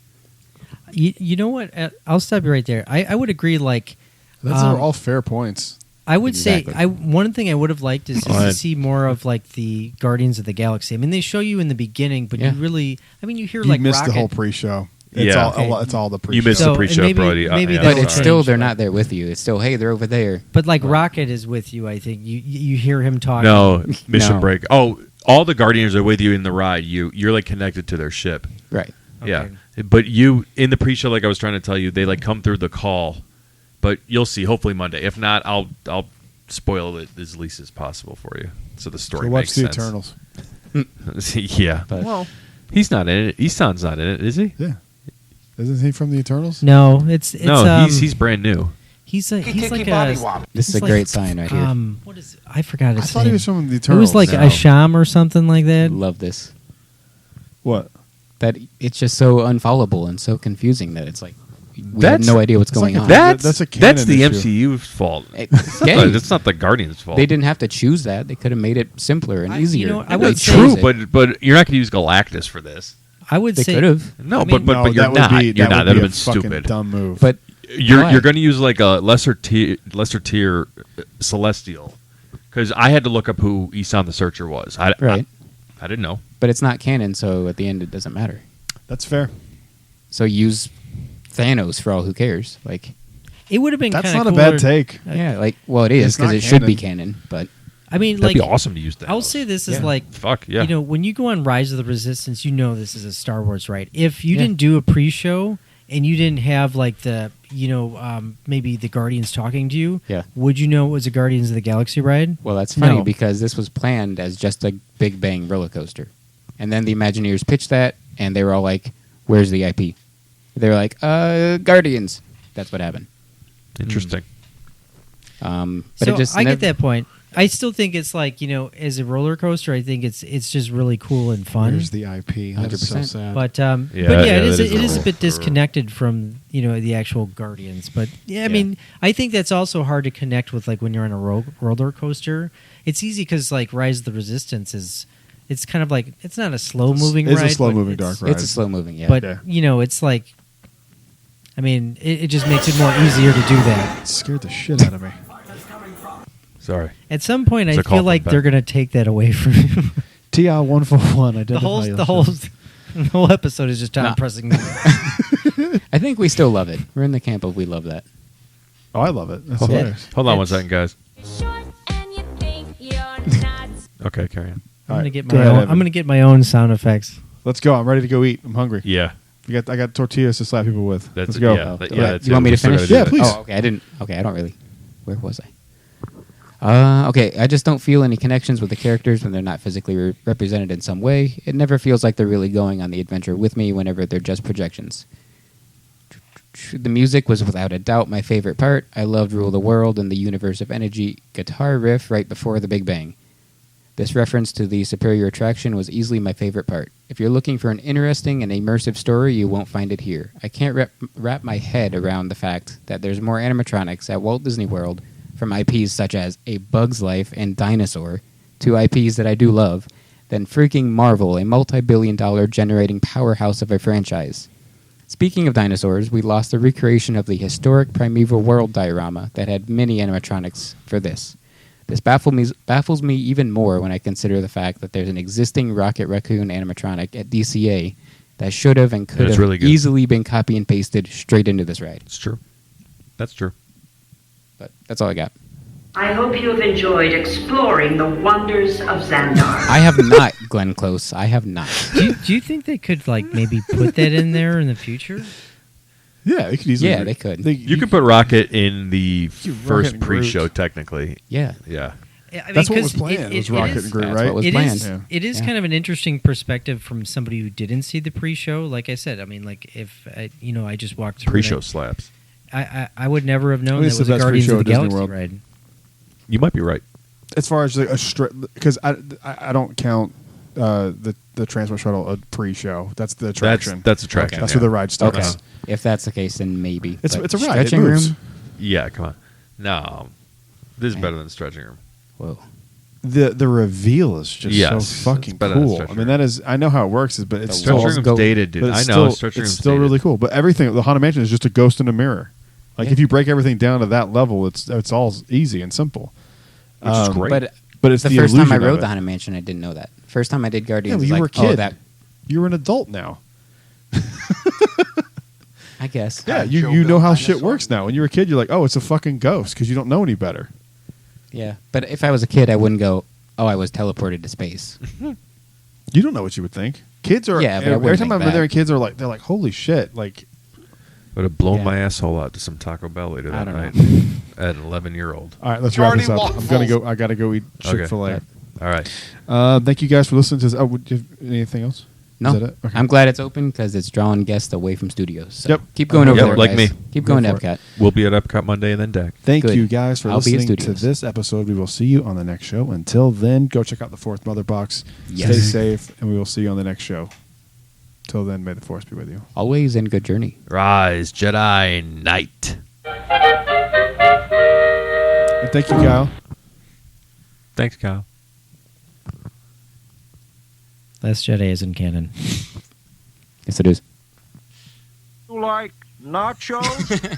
You know what? I'll stop you right there. I would agree. Like, Those are all fair points. I would Exactly. say one thing I would have liked is Go to ahead. see more of like the Guardians of the Galaxy. I mean, they show you in the beginning, but Yeah. you really, I mean, you hear You like missed Rocket. the whole pre-show. It's Yeah. all it's all the pre-show. You missed So, the pre-show, and maybe- Brody. maybe Yeah, they'll But it's sorry. still, change, they're but- not there with you. It's still, hey, they're over there. But like Rocket is with you. I think you hear him talking. No, Mission No. Break. Oh, all the Guardians are with you in the ride. You're like connected to their ship. Right. Yeah, but you in the pre-show, like I was trying to tell you, they like come through the call. But you'll see. Hopefully Monday. If not, I'll spoil it as least as possible for you, so the story So watch makes the sense. Eternals. Yeah, But Well, he's not in it. Easton's not in it, is he? yeah. Isn't he from the Eternals? No, it's No, he's brand new. he's like a this is a he's great like, sign right here. What is? I forgot I his thought name. he was from the It Eternals. was like No. Asham or something like that. Love this. What? That it's just so unfollowable and so confusing that it's like we have That's- no idea what's it's going like a- on. That's a canon that's the issue. MCU's fault. Getting- It's not the Guardians' fault. They didn't have to choose that. They could have made it simpler and I- easier. you know, I They would It's say- chose true, it. but you're not going to use Galactus for this. I would They say could have. No, I mean- but No, you're that would not. be- You're that not. would That'd be have a been fucking stupid. dumb move. But You're why? going to use like a lesser tier Celestial, because I had to look up who Isan the Searcher was. Right. I didn't know. But it's not canon, so at the end it doesn't matter. That's fair. So use Thanos for all who cares. Like, it would have been. That's kinda not a cooler. bad take. yeah, like well, it is It's because not it should be canon. canon. But I mean, That'd like be awesome to use that. I'll say this is Yeah. like Fuck yeah. you know when you go on Rise of the Resistance, you know this is a Star Wars ride. If you Yeah. didn't do a pre-show and you didn't have like the maybe the Guardians talking to you, Yeah. would you know it was a Guardians of the Galaxy ride? well, that's funny No. because this was planned as just a Big Bang roller coaster, and then the Imagineers pitched that, and they were all like, "Where's the IP?" They were like, Guardians." That's what happened. Interesting. But So it just I nev- get that point. I still think it's like as a roller coaster, I think it's just really cool and fun. There's the IP. That's so 100%. sad. But Yeah, but yeah, it is that is it a is a little- bit disconnected from the actual Guardians. But yeah, I Yeah. mean, I think that's also hard to connect with like when you're on a roller coaster. It's easy because like Rise of the Resistance it's kind of like it's not a slow moving It's a ride. slow-moving but dark it's- ride. it's a slow moving. Yeah, But Yeah. it's like, I mean, it just makes it more easier to do that. It scared the shit out of me. Sorry. At some point, It's I a call feel like from they're Beck. going to take that away from you. TR141. the whole episode is just Tom Nah. pressing. I think we still love it. We're in the camp of we love that. Oh, I love it. That's Okay. hilarious. Hold on one It's- second, guys. Short and you think you're not. Okay, carry on. I'm All going right, to get go my ahead, own. Evan. I'm going to get my own sound effects. Let's go. I'm ready to go eat. I'm hungry. Yeah, I got tortillas to slap people with. that's Let's it. go. Yeah, Oh, that- right. that's You want it. me We to still finish? gotta do Yeah, that. please. Oh, okay. I didn't. Okay, I don't really. Where was I? Okay, I just don't feel any connections with the characters when they're not physically represented in some way. It never feels like they're really going on the adventure with me whenever they're just projections. The music was without a doubt my favorite part. I loved Rule the World and the Universe of Energy guitar riff right before the Big Bang. This reference to the superior attraction was easily my favorite part. If you're looking for an interesting and immersive story, you won't find it here. I can't wrap my head around the fact that there's more animatronics at Walt Disney World from IPs such as A Bug's Life and Dinosaur, two IPs that I do love, than freaking Marvel, a multi-billion-dollar generating powerhouse of a franchise. Speaking of dinosaurs, we lost the recreation of the historic Primeval World diorama that had many animatronics for this. This baffles me even more when I consider the fact that there's an existing Rocket Raccoon animatronic at DCA that should have and could it's have really good. easily been copy and pasted straight into this ride. It's true. That's true. But that's all I got. I hope you have enjoyed exploring the wonders of Xandar. I have not, Glenn Close. I have not. Do you think they could like maybe put that in there in the future? Yeah, they could easily. Yeah, they could. You can put Rocket in the Rocket first and pre-show, Groot. technically. Yeah. Yeah. I mean, That's what 'cause was planned. It was Rocket and Groot, That's right? what was It planned. is. Yeah. It is Yeah. kind of an interesting perspective from somebody who didn't see the pre-show. Like I said, I mean, like if I just walked through. Pre-show it, slaps. I would never have known I think that it's was the a best Guardians pre-show of the at Disney Galaxy World. ride. You might be right. As far as like a straight, because I don't count the Transport Shuttle a pre-show. That's the attraction. That's attraction. That's yeah. where the ride starts. Okay. If that's the case, then maybe. It's But it's a ride. It Stretching moves. room. Yeah, come on. No. This is Okay. better than the stretching room. Whoa. The reveal is just Yes, so fucking it's better than cool. stretching I mean, room. that is. I know how it works, but it's The still. walls Stretching go- room's dated, dude. But I it's know. still, Stretching it's room's still dated. really cool. But everything, the Haunted Mansion is just a ghost in a mirror. Like Yeah. if you break everything down to that level, it's all easy and simple. Which is great. But it's the the first time I illusion of rode it. the Haunted Mansion, I didn't know that. First time I did Guardians, Yeah, but was you like, were a kid. oh, that. You're an adult now. I guess. Yeah, you know how shit works now. When you were a kid, you're like, oh, it's a fucking ghost because you don't know any better. Yeah. But if I was a kid, I wouldn't go, oh, I was teleported to space. You don't know what you would think. Kids are. Yeah, but I every wouldn't time think I've been there, that. kids are like, they're like, holy shit, like. Would have blown Yeah. my asshole out to some Taco Bell later I that don't night. At an 11-year-old. All right, let's wrap this up. Jordy I'm gonna go. I gotta go eat Okay. Chick-fil-A. All right. Thank you guys for listening to this. Oh, would you have anything else? No, Is that it? Okay. I'm glad it's open because it's drawing guests away from studios. So Yep. keep going over Yep, there, like guys. me. Keep going to Go for Epcot. We'll be at Epcot Monday and then DAC. Thank Good. you guys for I'll be at listening to studios. this episode. We will see you on the next show. Until then, go check out the Fourth Mother Box. Yes. Stay safe, and we will see you on the next show. Till then, may the Force be with you. Always in good journey. Rise, Jedi Knight. And thank you, Kyle. Thanks, Kyle. Last Jedi is in canon. Yes, it is. You like nachos?